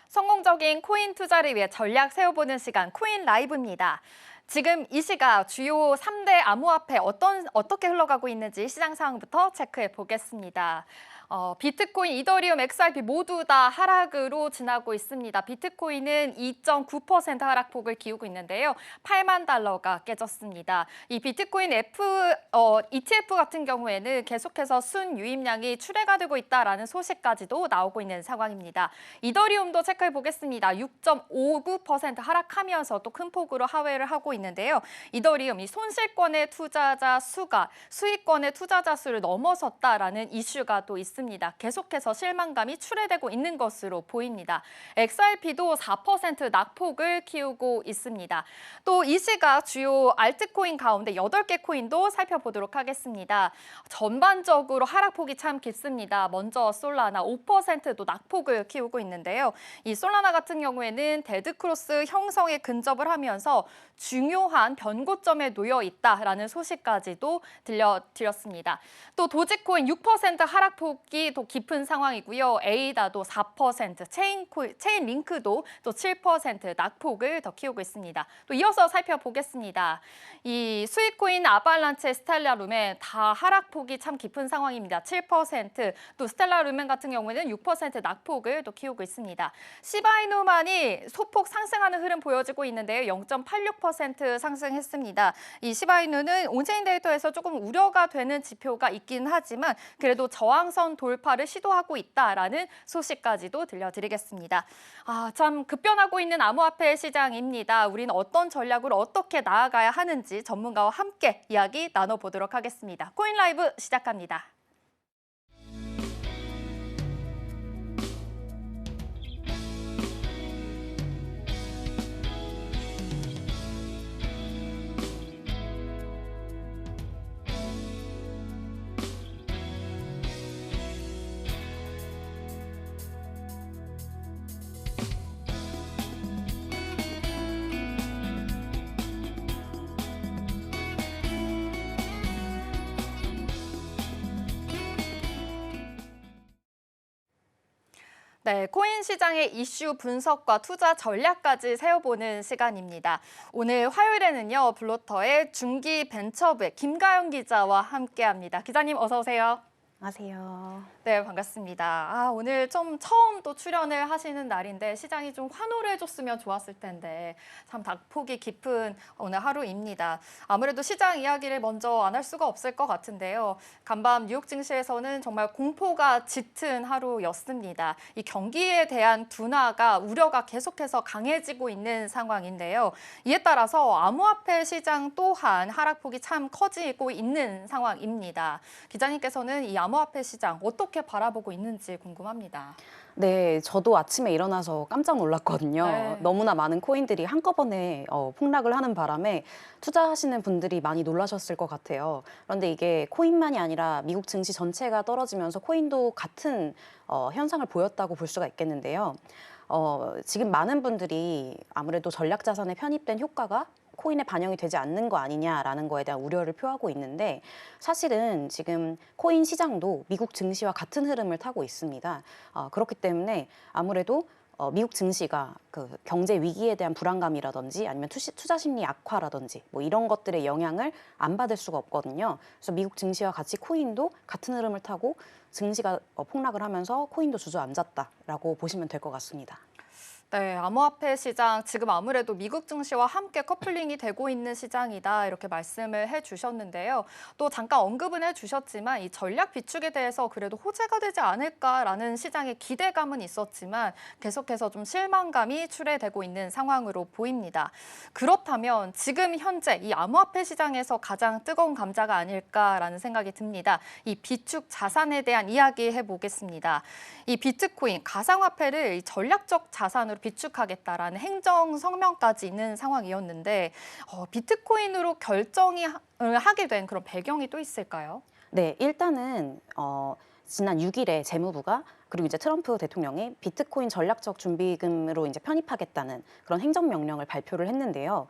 성공적인 코인 투자를 위해 전략 세워보는 시간 코인 라이브입니다. 지금 이 시각 주요 3대 암호화폐 어떻게 흘러가고 있는지 시장 상황부터 체크해 보겠습니다. 비트코인, 이더리움, XRP 모두 다 하락으로 지나고 있습니다. 비트코인은 2.9% 하락폭을 기우고 있는데요. 8만 달러가 깨졌습니다. 이 비트코인 ETF 같은 경우에는 계속해서 순유입량이 출회가 되고 있다라는 소식까지도 나오고 있는 상황입니다. 이더리움도 체크해 보겠습니다. 6.59% 하락하면서 또 큰 폭으로 하회를 하고 있는데요. 이더리움, 이 손실권의 투자자 수가 수익권의 투자자 수를 넘어섰다라는 이슈가 또 있습니다. 계속해서 실망감이 출회되고 있는 것으로 보입니다. XRP도 4% 낙폭을 키우고 있습니다. 또 이 시각 주요 알트코인 가운데 8개 코인도 살펴보도록 하겠습니다. 전반적으로 하락폭이 참 깊습니다. 먼저 솔라나 5%도 낙폭을 키우고 있는데요. 이 솔라나 같은 경우에는 데드크로스 형성에 근접을 하면서 중요한 변고점에 놓여 있다라는 소식까지도 들려드렸습니다. 또 도지코인 6% 하락폭이 더 깊은 상황이고요. 에이다도 4%, 체인링크도 또 7% 낙폭을 더 키우고 있습니다. 또 이어서 살펴보겠습니다. 이 수익코인 아발란체, 스텔라루멘 다 하락폭이 참 깊은 상황입니다. 7%, 또 스텔라루멘 같은 경우에는 6% 낙폭을 또 키우고 있습니다. 시바이누만이 소폭 상승하는 흐름 보여지고 있는데요. 0.86% 상승했습니다. 이 시바이누는 온체인 데이터에서 조금 우려가 되는 지표가 있긴 하지만 그래도 저항선 돌파를 시도하고 있다라는 소식까지도 들려드리겠습니다. 참 급변하고 있는 암호화폐 시장입니다. 우리는 어떤 전략으로 어떻게 나아가야 하는지 전문가와 함께 이야기 나눠보도록 하겠습니다. 코인 라이브 시작합니다. 네, 코인 시장의 이슈 분석과 투자 전략까지 세워보는 시간입니다. 오늘 화요일에는요, 블로터의 중기 벤처부의 김가연 기자와 함께합니다. 기자님 어서 오세요. 안녕하세요. 네, 반갑습니다. 오늘 좀 처음 또 출연을 하시는 날인데 시장이 좀 환호를 해줬으면 좋았을 텐데 참 낙폭이 깊은 오늘 하루입니다. 아무래도 시장 이야기를 먼저 안 할 수가 없을 것 같은데요. 간밤 뉴욕 증시에서는 정말 공포가 짙은 하루였습니다. 이 경기에 대한 둔화가 우려가 계속해서 강해지고 있는 상황인데요. 이에 따라서 암호화폐 시장 또한 하락폭이 참 커지고 있는 상황입니다. 기자님께서는 이 암호화폐 시장 어떻게 바라보고 있는지 궁금합니다. 네, 저도 아침에 일어나서 깜짝 놀랐거든요. 네. 너무나 많은 코인들이 한꺼번에 폭락을 하는 바람에 투자하시는 분들이 많이 놀라셨을 것 같아요. 그런데 이게 코인만이 아니라 미국 증시 전체가 떨어지면서 코인도 같은 현상을 보였다고 볼 수가 있겠는데요. 지금 많은 분들이 아무래도 전략자산에 편입된 효과가 코인에 반영이 되지 않는 거 아니냐라는 거에 대한 우려를 표하고 있는데 사실은 지금 코인 시장도 미국 증시와 같은 흐름을 타고 있습니다. 그렇기 때문에 아무래도 미국 증시가 그 경제 위기에 대한 불안감이라든지 아니면 투자 심리 악화라든지 뭐 이런 것들의 영향을 안 받을 수가 없거든요. 그래서 미국 증시와 같이 코인도 같은 흐름을 타고 증시가 폭락을 하면서 코인도 주저앉았다라고 보시면 될 것 같습니다. 네, 암호화폐 시장 지금 아무래도 미국 증시와 함께 커플링이 되고 있는 시장이다 이렇게 말씀을 해주셨는데요. 또 잠깐 언급은 해주셨지만 이 전략 비축에 대해서 그래도 호재가 되지 않을까라는 시장의 기대감은 있었지만 계속해서 좀 실망감이 출해되고 있는 상황으로 보입니다. 그렇다면 지금 현재 이 암호화폐 시장에서 가장 뜨거운 감자가 아닐까라는 생각이 듭니다. 이 비축 자산에 대한 이야기 해보겠습니다. 이 비트코인 가상화폐를 이 전략적 자산으로 비축하겠다라는 행정 성명까지 있는 상황이었는데 비트코인으로 결정을 하게 된 그런 배경이 또 있을까요? 네, 일단은 지난 6일에 재무부가 그리고 이제 트럼프 대통령이 비트코인 전략적 준비금으로 이제 편입하겠다는 그런 행정명령을 발표를 했는데요.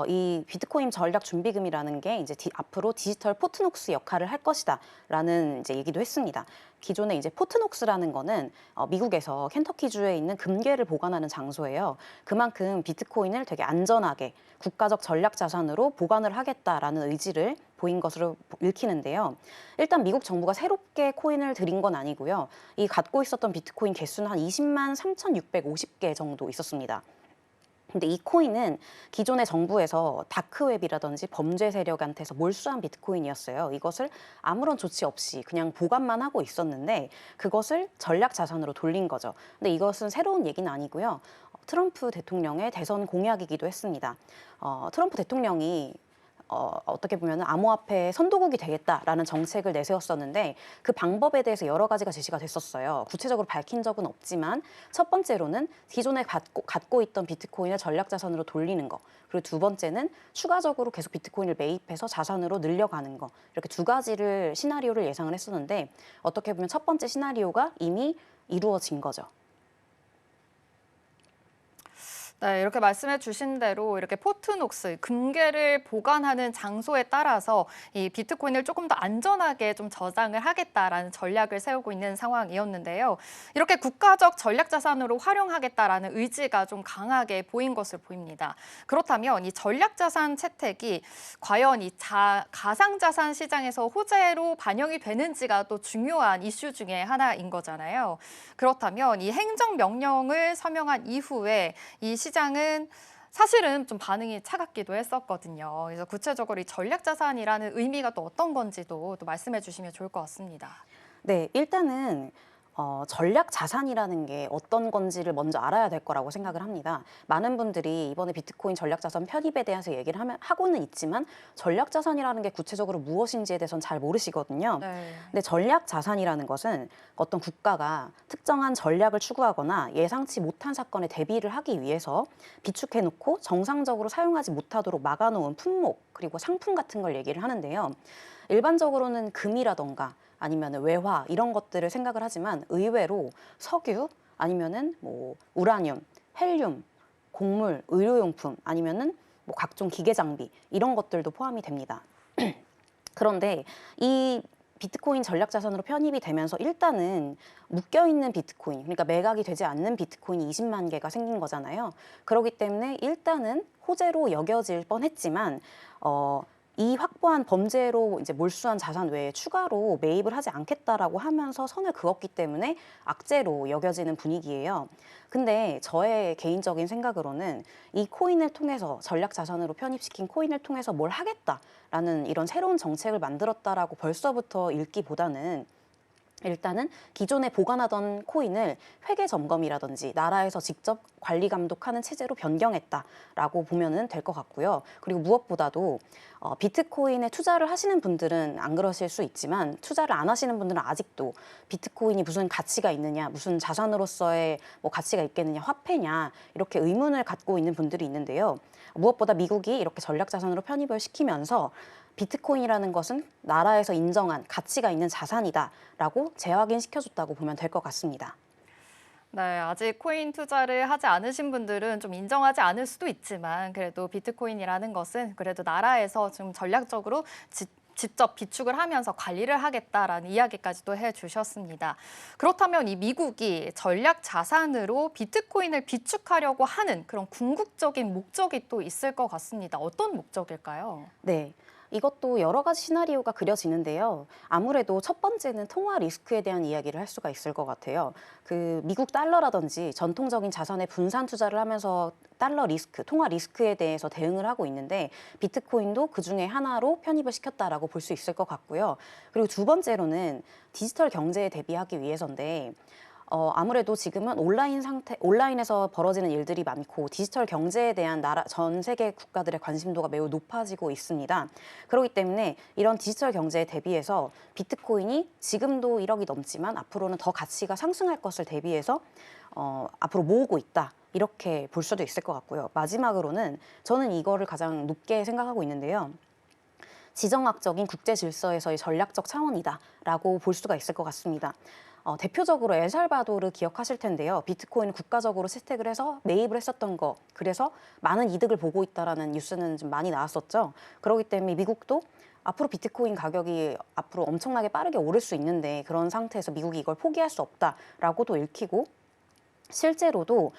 이 비트코인 전략 준비금이라는 게 이제 앞으로 디지털 포트녹스 역할을 할 것이다라는 이제 얘기도 했습니다. 기존에 이제 포트녹스라는 거는 미국에서 켄터키주에 있는 금괴를 보관하는 장소예요. 그만큼 비트코인을 되게 안전하게 국가적 전략 자산으로 보관을 하겠다라는 의지를 보인 것으로 읽히는데요. 일단 미국 정부가 새롭게 코인을 들인 건 아니고요. 이 갖고 있었던 비트코인 개수는 한 20만 3,650개 정도 있었습니다. 근데 이 코인은 기존의 정부에서 다크웹이라든지 범죄 세력한테서 몰수한 비트코인이었어요. 이것을 아무런 조치 없이 그냥 보관만 하고 있었는데 그것을 전략 자산으로 돌린 거죠. 근데 이것은 새로운 얘기는 아니고요. 트럼프 대통령의 대선 공약이기도 했습니다. 트럼프 대통령이 어떻게 보면 암호화폐 선도국이 되겠다라는 정책을 내세웠었는데 그 방법에 대해서 여러 가지가 제시가 됐었어요. 구체적으로 밝힌 적은 없지만 첫 번째로는 기존에 갖고 있던 비트코인을 전략자산으로 돌리는 거. 그리고 두 번째는 추가적으로 계속 비트코인을 매입해서 자산으로 늘려가는 거. 이렇게 두 가지를 시나리오를 예상을 했었는데 어떻게 보면 첫 번째 시나리오가 이미 이루어진 거죠. 네, 이렇게 말씀해 주신 대로 이렇게 포트녹스, 금괴를 보관하는 장소에 따라서 이 비트코인을 조금 더 안전하게 좀 저장을 하겠다라는 전략을 세우고 있는 상황이었는데요. 이렇게 국가적 전략 자산으로 활용하겠다라는 의지가 좀 강하게 보인 것으로 보입니다. 그렇다면 이 전략 자산 채택이 과연 이 가상 자산 시장에서 호재로 반영이 되는지가 또 중요한 이슈 중에 하나인 거잖아요. 그렇다면 이 행정 명령을 서명한 이후에 이 시장은 사실은 좀 반응이 차갑기도 했었거든요. 그래서 구체적으로 이 전략 자산이라는 의미가 또 어떤 건지도 또 말씀해 주시면 좋을 것 같습니다. 네, 일단은 전략 자산이라는 게 어떤 건지를 먼저 알아야 될 거라고 생각을 합니다. 많은 분들이 이번에 비트코인 전략 자산 편입에 대해서 얘기를 하고는 있지만 전략 자산이라는 게 구체적으로 무엇인지에 대해서는 잘 모르시거든요. 네. 근데 전략 자산이라는 것은 어떤 국가가 특정한 전략을 추구하거나 예상치 못한 사건에 대비를 하기 위해서 비축해놓고 정상적으로 사용하지 못하도록 막아놓은 품목 그리고 상품 같은 걸 얘기를 하는데요. 일반적으로는 금이라던가 아니면 외화 이런 것들을 생각을 하지만 의외로 석유 아니면은 뭐 우라늄, 헬륨, 곡물, 의료용품 아니면은 뭐 각종 기계 장비 이런 것들도 포함이 됩니다. 그런데 이 비트코인 전략 자산으로 편입이 되면서 일단은 묶여 있는 비트코인, 그러니까 매각이 되지 않는 비트코인이 20만 개가 생긴 거잖아요. 그렇기 때문에 일단은 호재로 여겨질 뻔했지만 이 확보한 범죄로 이제 몰수한 자산 외에 추가로 매입을 하지 않겠다라고 하면서 선을 그었기 때문에 악재로 여겨지는 분위기예요. 근데 저의 개인적인 생각으로는 이 코인을 통해서 전략 자산으로 편입시킨 코인을 통해서 뭘 하겠다라는 이런 새로운 정책을 만들었다라고 벌써부터 읽기보다는 일단은 기존에 보관하던 코인을 회계 점검이라든지 나라에서 직접 관리 감독하는 체제로 변경했다라고 보면은 될 것 같고요. 그리고 무엇보다도 비트코인에 투자를 하시는 분들은 안 그러실 수 있지만 투자를 안 하시는 분들은 아직도 비트코인이 무슨 가치가 있느냐, 무슨 자산으로서의 뭐 가치가 있겠느냐, 화폐냐 이렇게 의문을 갖고 있는 분들이 있는데요. 무엇보다 미국이 이렇게 전략 자산으로 편입을 시키면서 비트코인이라는 것은 나라에서 인정한 가치가 있는 자산이다라고 재확인시켜줬다고 보면 될 것 같습니다. 네, 아직 코인 투자를 하지 않으신 분들은 좀 인정하지 않을 수도 있지만 그래도 비트코인이라는 것은 그래도 나라에서 좀 전략적으로 직접 비축을 하면서 관리를 하겠다라는 이야기까지도 해주셨습니다. 그렇다면 이 미국이 전략 자산으로 비트코인을 비축하려고 하는 그런 궁극적인 목적이 또 있을 것 같습니다. 어떤 목적일까요? 네. 이것도 여러 가지 시나리오가 그려지는데요. 아무래도 첫 번째는 통화 리스크에 대한 이야기를 할 수가 있을 것 같아요. 그 미국 달러라든지 전통적인 자산에 분산 투자를 하면서 달러 리스크, 통화 리스크에 대해서 대응을 하고 있는데 비트코인도 그 중에 하나로 편입을 시켰다라고 볼 수 있을 것 같고요. 그리고 두 번째로는 디지털 경제에 대비하기 위해서인데 아무래도 지금은 온라인에서 벌어지는 일들이 많고 디지털 경제에 대한 전 세계 국가들의 관심도가 매우 높아지고 있습니다. 그렇기 때문에 이런 디지털 경제에 대비해서 비트코인이 지금도 1억이 넘지만 앞으로는 더 가치가 상승할 것을 대비해서 앞으로 모으고 있다. 이렇게 볼 수도 있을 것 같고요. 마지막으로는 저는 이거를 가장 높게 생각하고 있는데요. 지정학적인 국제 질서에서의 전략적 차원이다라고 볼 수가 있을 것 같습니다. 대표적으로 엘살바도르 기억하실 텐데요. 비트코인을 국가적으로 채택을 해서 매입을 했었던 거, 그래서 많은 이득을 보고 있다라는 뉴스는 좀 많이 나왔었죠. 그렇기 때문에 미국도 앞으로 비트코인 가격이 앞으로 엄청나게 빠르게 오를 수 있는데 그런 상태에서 미국이 이걸 포기할 수 없다라고도 읽히고 실제로도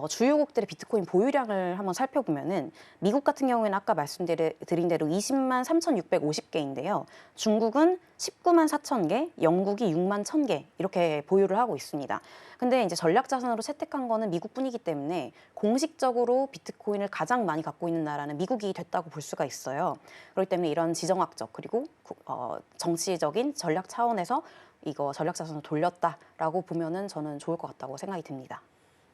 주요국들의 비트코인 보유량을 한번 살펴보면은 미국 같은 경우에는 아까 말씀드린 대로 20만 3,650개인데요. 중국은 19만 4천 개, 영국이 6만 1천 개 이렇게 보유를 하고 있습니다. 근데 이제 전략 자산으로 채택한 거는 미국뿐이기 때문에 공식적으로 비트코인을 가장 많이 갖고 있는 나라는 미국이 됐다고 볼 수가 있어요. 그렇기 때문에 이런 지정학적 그리고 정치적인 전략 차원에서 이거 전략 자산으로 돌렸다라고 보면은 저는 좋을 것 같다고 생각이 듭니다.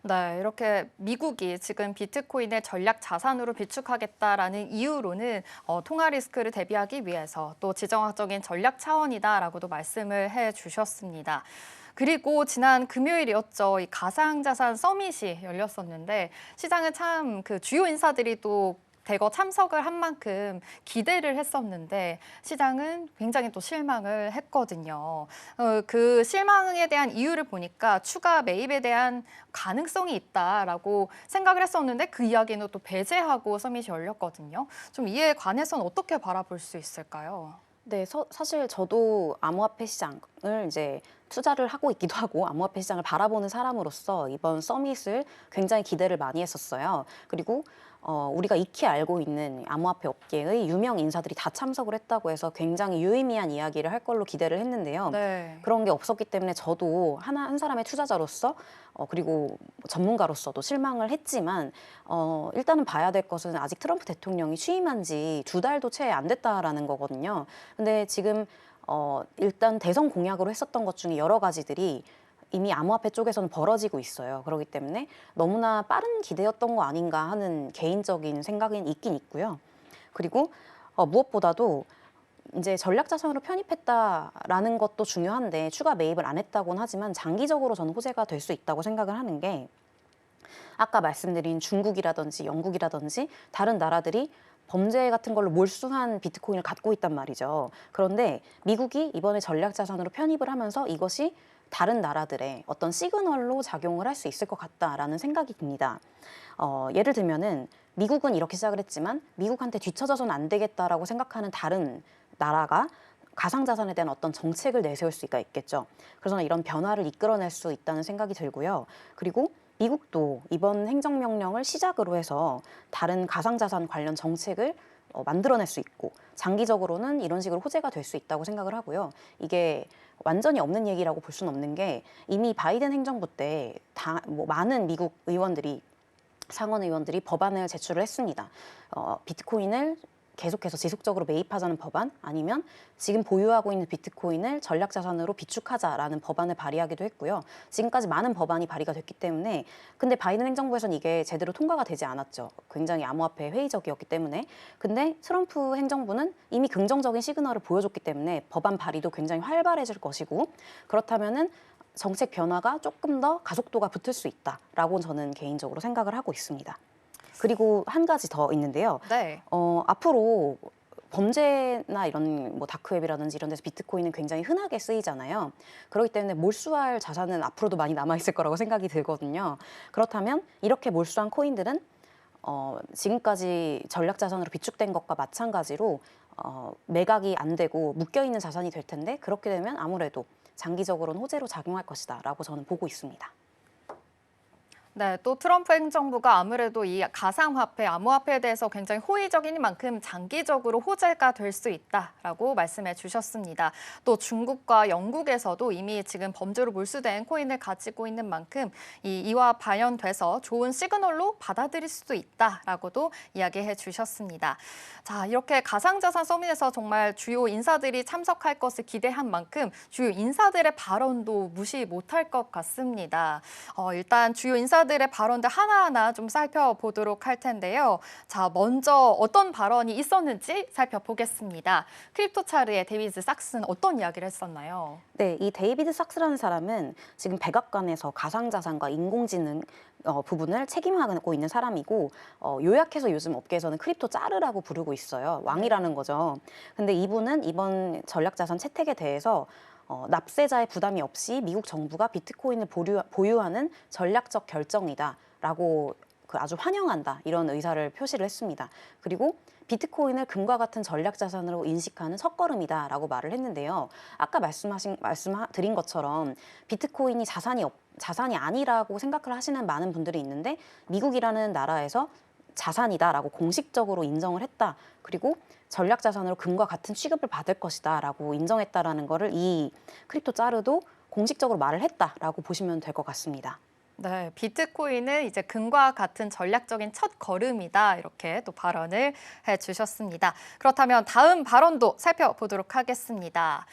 네, 이렇게 미국이 지금 비트코인을 전략 자산으로 비축하겠다라는 이유로는 통화 리스크를 대비하기 위해서 또 지정학적인 전략 차원이다라고도 말씀을 해주셨습니다. 그리고 지난 금요일이었죠. 이 가상자산 서밋이 열렸었는데 시장은 참 그 주요 인사들이 또 대거 참석을 한 만큼 기대를 했었는데 시장은 굉장히 또 실망을 했거든요. 그 실망에 대한 이유를 보니까 추가 매입에 대한 가능성이 있다라고 생각을 했었는데 그 이야기는 또 배제하고 서밋이 열렸거든요. 좀 이에 관해서는 어떻게 바라볼 수 있을까요? 네, 사실 저도 암호화폐 시장을 이제 투자를 하고 있기도 하고 암호화폐 시장을 바라보는 사람으로서 이번 서밋을 굉장히 기대를 많이 했었어요. 그리고 우리가 익히 알고 있는 암호화폐 업계의 유명 인사들이 다 참석을 했다고 해서 굉장히 유의미한 이야기를 할 걸로 기대를 했는데요. 네. 그런 게 없었기 때문에 저도 한 사람의 투자자로서 그리고 전문가로서도 실망을 했지만 일단은 봐야 될 것은 아직 트럼프 대통령이 취임한 지 2달도 채 안 됐다라는 거거든요. 근데 지금 일단 대선 공약으로 했었던 것 중에 여러 가지들이 이미 암호화폐 쪽에서는 벌어지고 있어요. 그렇기 때문에 너무나 빠른 기대였던 거 아닌가 하는 개인적인 생각은 있긴 있고요. 그리고 무엇보다도 이제 전략자산으로 편입했다라는 것도 중요한데 추가 매입을 안 했다고는 하지만 장기적으로 저는 호재가 될 수 있다고 생각을 하는 게 아까 말씀드린 중국이라든지 영국이라든지 다른 나라들이 범죄 같은 걸로 몰수한 비트코인을 갖고 있단 말이죠. 그런데 미국이 이번에 전략자산으로 편입을 하면서 이것이 다른 나라들의 어떤 시그널로 작용을 할 수 있을 것 같다라는 생각이 듭니다. 예를 들면은 미국은 이렇게 시작을 했지만 미국한테 뒤처져서는 안 되겠다라고 생각하는 다른 나라가 가상자산에 대한 어떤 정책을 내세울 수가 있겠죠. 그래서 저는 이런 변화를 이끌어낼 수 있다는 생각이 들고요. 그리고 미국도 이번 행정명령을 시작으로 해서 다른 가상자산 관련 정책을 만들어낼 수 있고 장기적으로는 이런 식으로 호재가 될 수 있다고 생각을 하고요. 이게 완전히 없는 얘기라고 볼 수는 없는 게 이미 바이든 행정부 때 많은 미국 의원들이 상원 의원들이 법안을 제출을 했습니다. 비트코인을 계속해서 지속적으로 매입하자는 법안 아니면 지금 보유하고 있는 비트코인을 전략자산으로 비축하자라는 법안을 발의하기도 했고요. 지금까지 많은 법안이 발의가 됐기 때문에 근데 바이든 행정부에서는 이게 제대로 통과가 되지 않았죠. 굉장히 암호화폐 회의적이었기 때문에. 근데 트럼프 행정부는 이미 긍정적인 시그널을 보여줬기 때문에 법안 발의도 굉장히 활발해질 것이고 그렇다면은 정책 변화가 조금 더 가속도가 붙을 수 있다라고 저는 개인적으로 생각을 하고 있습니다. 그리고 한 가지 더 있는데요. 네. 앞으로 범죄나 이런 뭐 다크웹이라든지 이런 데서 비트코인은 굉장히 흔하게 쓰이잖아요. 그렇기 때문에 몰수할 자산은 앞으로도 많이 남아있을 거라고 생각이 들거든요. 그렇다면 이렇게 몰수한 코인들은 지금까지 전략자산으로 비축된 것과 마찬가지로 매각이 안 되고 묶여있는 자산이 될 텐데 그렇게 되면 아무래도 장기적으로는 호재로 작용할 것이다 라고 저는 보고 있습니다. 네, 또 트럼프 행정부가 아무래도 이 가상화폐, 암호화폐에 대해서 굉장히 호의적인 만큼 장기적으로 호재가 될 수 있다라고 말씀해 주셨습니다. 또 중국과 영국에서도 이미 지금 범죄로 몰수된 코인을 가지고 있는 만큼 이와 발현돼서 좋은 시그널로 받아들일 수도 있다라고도 이야기해 주셨습니다. 자, 이렇게 가상자산 서밋에서 정말 주요 인사들이 참석할 것을 기대한 만큼 주요 인사들의 발언도 무시 못할 것 같습니다. 일단 주요 인사들의 발언들 하나하나 좀 살펴보도록 할 텐데요. 자, 먼저 어떤 발언이 있었는지 살펴보겠습니다. 크립토차르의 데이비드 삭스는 어떤 이야기를 했었나요? 네, 이 데이비드 삭스라는 사람은 지금 백악관에서 가상자산과 인공지능 부분을 책임하고 있는 사람이고 요약해서 요즘 업계에서는 크립토 짜르라고 부르고 있어요. 왕이라는 거죠. 근데 이분은 이번 전략자산 채택에 대해서 납세자의 부담이 없이 미국 정부가 비트코인을 보유하는 전략적 결정이다라고 아주 환영한다 이런 의사를 표시를 했습니다. 그리고 비트코인을 금과 같은 전략자산으로 인식하는 첫걸음이다라고 말을 했는데요. 아까 말씀드린 것처럼 비트코인이 자산이 아니라고 생각을 하시는 많은 분들이 있는데 미국이라는 나라에서 자산이다라고 공식적으로 인정을 했다. 그리고 전략자산으로 금과 같은 취급을 받을 것이다라고 인정했다라는 거를 이 크립토 짜르도 공식적으로 말을 했다라고 보시면 될 것 같습니다. 네, 비트코인은 이제 금과 같은 전략적인 첫 걸음이다 이렇게 또 발언을 해주셨습니다. 그렇다면 다음 발언도 살펴보도록 하겠습니다.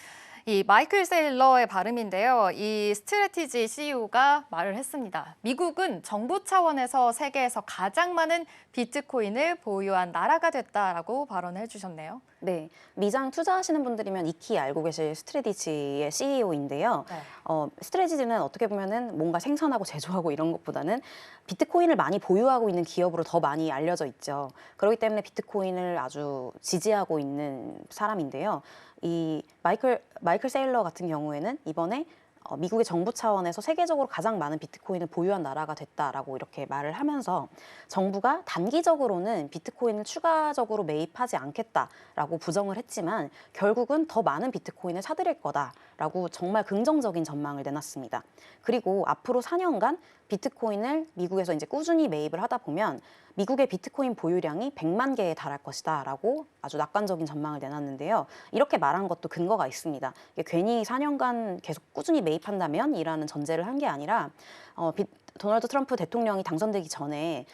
이 마이클 세일러의 발음인데요. 이 스트래티지 CEO가 말을 했습니다. 미국은 정부 차원에서 세계에서 가장 많은 비트코인을 보유한 나라가 됐다라고 발언해 주셨네요. 네, 미장 투자하시는 분들이면 익히 알고 계실 스트래티지의 CEO인데요. 네. 스트래티지는 어떻게 보면은 뭔가 생산하고 제조하고 이런 것보다는 비트코인을 많이 보유하고 있는 기업으로 더 많이 알려져 있죠. 그렇기 때문에 비트코인을 아주 지지하고 있는 사람인데요. 이 마이클 세일러 같은 경우에는 이번에 미국의 정부 차원에서 세계적으로 가장 많은 비트코인을 보유한 나라가 됐다라고 이렇게 말을 하면서 정부가 단기적으로는 비트코인을 추가적으로 매입하지 않겠다라고 부정을 했지만 결국은 더 많은 비트코인을 사들일 거다라고 정말 긍정적인 전망을 내놨습니다. 그리고 앞으로 4년간 비트코인을 미국에서 이제 꾸준히 매입을 하다 보면 미국의 비트코인 보유량이 100만 개에 달할 것이다라고 아주 낙관적인 전망을 내놨는데요. 이렇게 말한 것도 근거가 있습니다. 이게 괜히 4년간 계속 꾸준히 매입한다면 이라는 전제를 한 게 아니라 도널드 트럼프 대통령이 당선되기 전에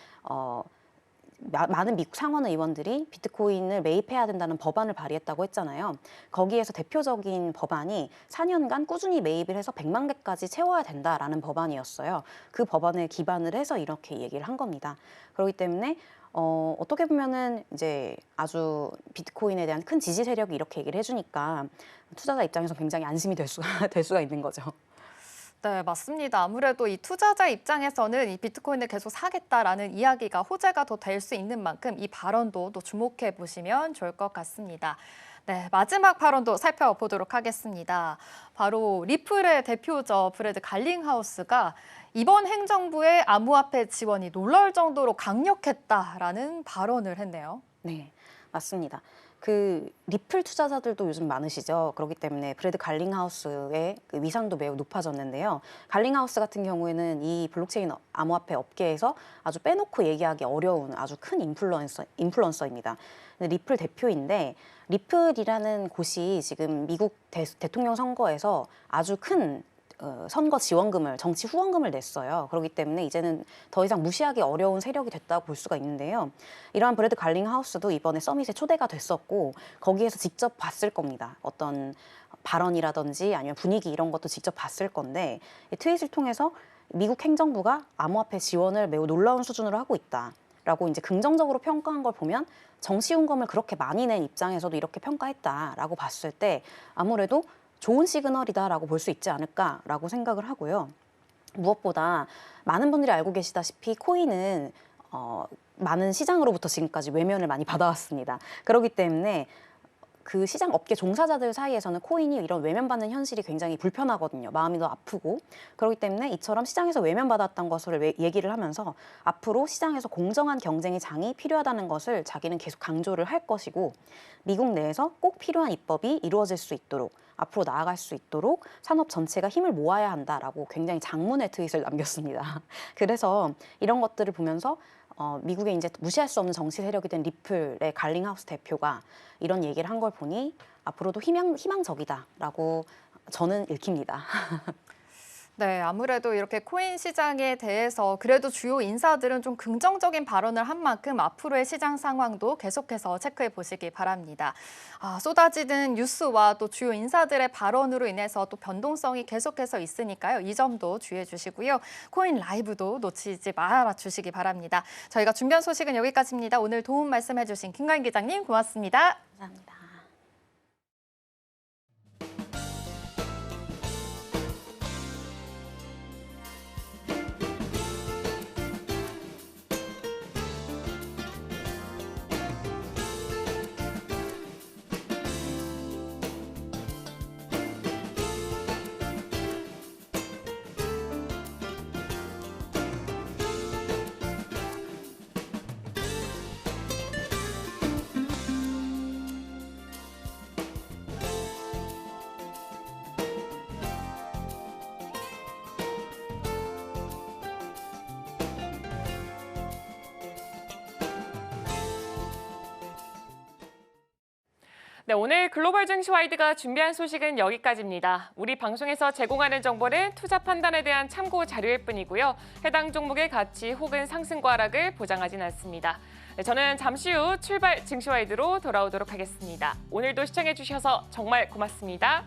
많은 미국 상원 의원들이 비트코인을 매입해야 된다는 법안을 발의했다고 했잖아요. 거기에서 대표적인 법안이 4년간 꾸준히 매입을 해서 100만 개까지 채워야 된다라는 법안이었어요. 그 법안을 기반을 해서 이렇게 얘기를 한 겁니다. 그렇기 때문에 어떻게 보면은 이제 아주 비트코인에 대한 큰 지지 세력이 이렇게 얘기를 해주니까 투자자 입장에서 굉장히 안심이 될 수가 있는 거죠. 네, 맞습니다. 아무래도 이 투자자 입장에서는 이 비트코인을 계속 사겠다라는 이야기가 호재가 더 될 수 있는 만큼 이 발언도 또 주목해 보시면 좋을 것 같습니다. 네, 마지막 발언도 살펴보도록 하겠습니다. 바로 리플의 대표죠. 브래드 갈링하우스가 이번 행정부의 암호화폐 지원이 놀라울 정도로 강력했다라는 발언을 했네요. 네. 맞습니다. 그 리플 투자자들도 요즘 많으시죠. 그렇기 때문에 브래드 갈링하우스의 그 위상도 매우 높아졌는데요. 갈링하우스 같은 경우에는 이 블록체인 암호화폐 업계에서 아주 빼놓고 얘기하기 어려운 아주 큰 인플루언서입니다. 리플 대표인데 리플이라는 곳이 지금 미국 대통령 선거에서 아주 큰 선거 지원금을, 정치 후원금을 냈어요. 그렇기 때문에 이제는 더 이상 무시하기 어려운 세력이 됐다고 볼 수가 있는데요. 이러한 브래드 갈링하우스도 이번에 서밋에 초대가 됐었고 거기에서 직접 봤을 겁니다. 어떤 발언이라든지 아니면 분위기 이런 것도 직접 봤을 건데 이 트윗을 통해서 미국 행정부가 암호화폐 지원을 매우 놀라운 수준으로 하고 있다라고 이제 긍정적으로 평가한 걸 보면 정치 후원금을 그렇게 많이 낸 입장에서도 이렇게 평가했다라고 봤을 때 아무래도 좋은 시그널이다라고 볼 수 있지 않을까라고 생각을 하고요. 무엇보다 많은 분들이 알고 계시다시피 코인은 많은 시장으로부터 지금까지 외면을 많이 받아왔습니다. 그렇기 때문에 그 시장 업계 종사자들 사이에서는 코인이 이런 외면받는 현실이 굉장히 불편하거든요. 마음이 더 아프고. 그렇기 때문에 이처럼 시장에서 외면받았던 것을 얘기를 하면서 앞으로 시장에서 공정한 경쟁의 장이 필요하다는 것을 자기는 계속 강조를 할 것이고 미국 내에서 꼭 필요한 입법이 이루어질 수 있도록 앞으로 나아갈 수 있도록 산업 전체가 힘을 모아야 한다라고 굉장히 장문의 트윗을 남겼습니다. 그래서 이런 것들을 보면서 미국의 이제 무시할 수 없는 정치 세력이 된 리플의 갈링하우스 대표가 이런 얘기를 한 걸 보니 앞으로도 희망적이다라고 저는 읽힙니다. 네, 아무래도 이렇게 코인 시장에 대해서 그래도 주요 인사들은 좀 긍정적인 발언을 한 만큼 앞으로의 시장 상황도 계속해서 체크해 보시기 바랍니다. 쏟아지는 뉴스와 또 주요 인사들의 발언으로 인해서 또 변동성이 계속해서 있으니까요. 이 점도 주의해 주시고요. 코인 라이브도 놓치지 말아 주시기 바랍니다. 저희가 준비한 소식은 여기까지입니다. 오늘 도움 말씀해 주신 김가인 기자님 고맙습니다. 감사합니다. 네, 오늘 글로벌 증시 와이드가 준비한 소식은 여기까지입니다. 우리 방송에서 제공하는 정보는 투자 판단에 대한 참고 자료일 뿐이고요. 해당 종목의 가치 혹은 상승과 하락을 보장하진 않습니다. 네, 저는 잠시 후 출발 증시 와이드로 돌아오도록 하겠습니다. 오늘도 시청해 주셔서 정말 고맙습니다.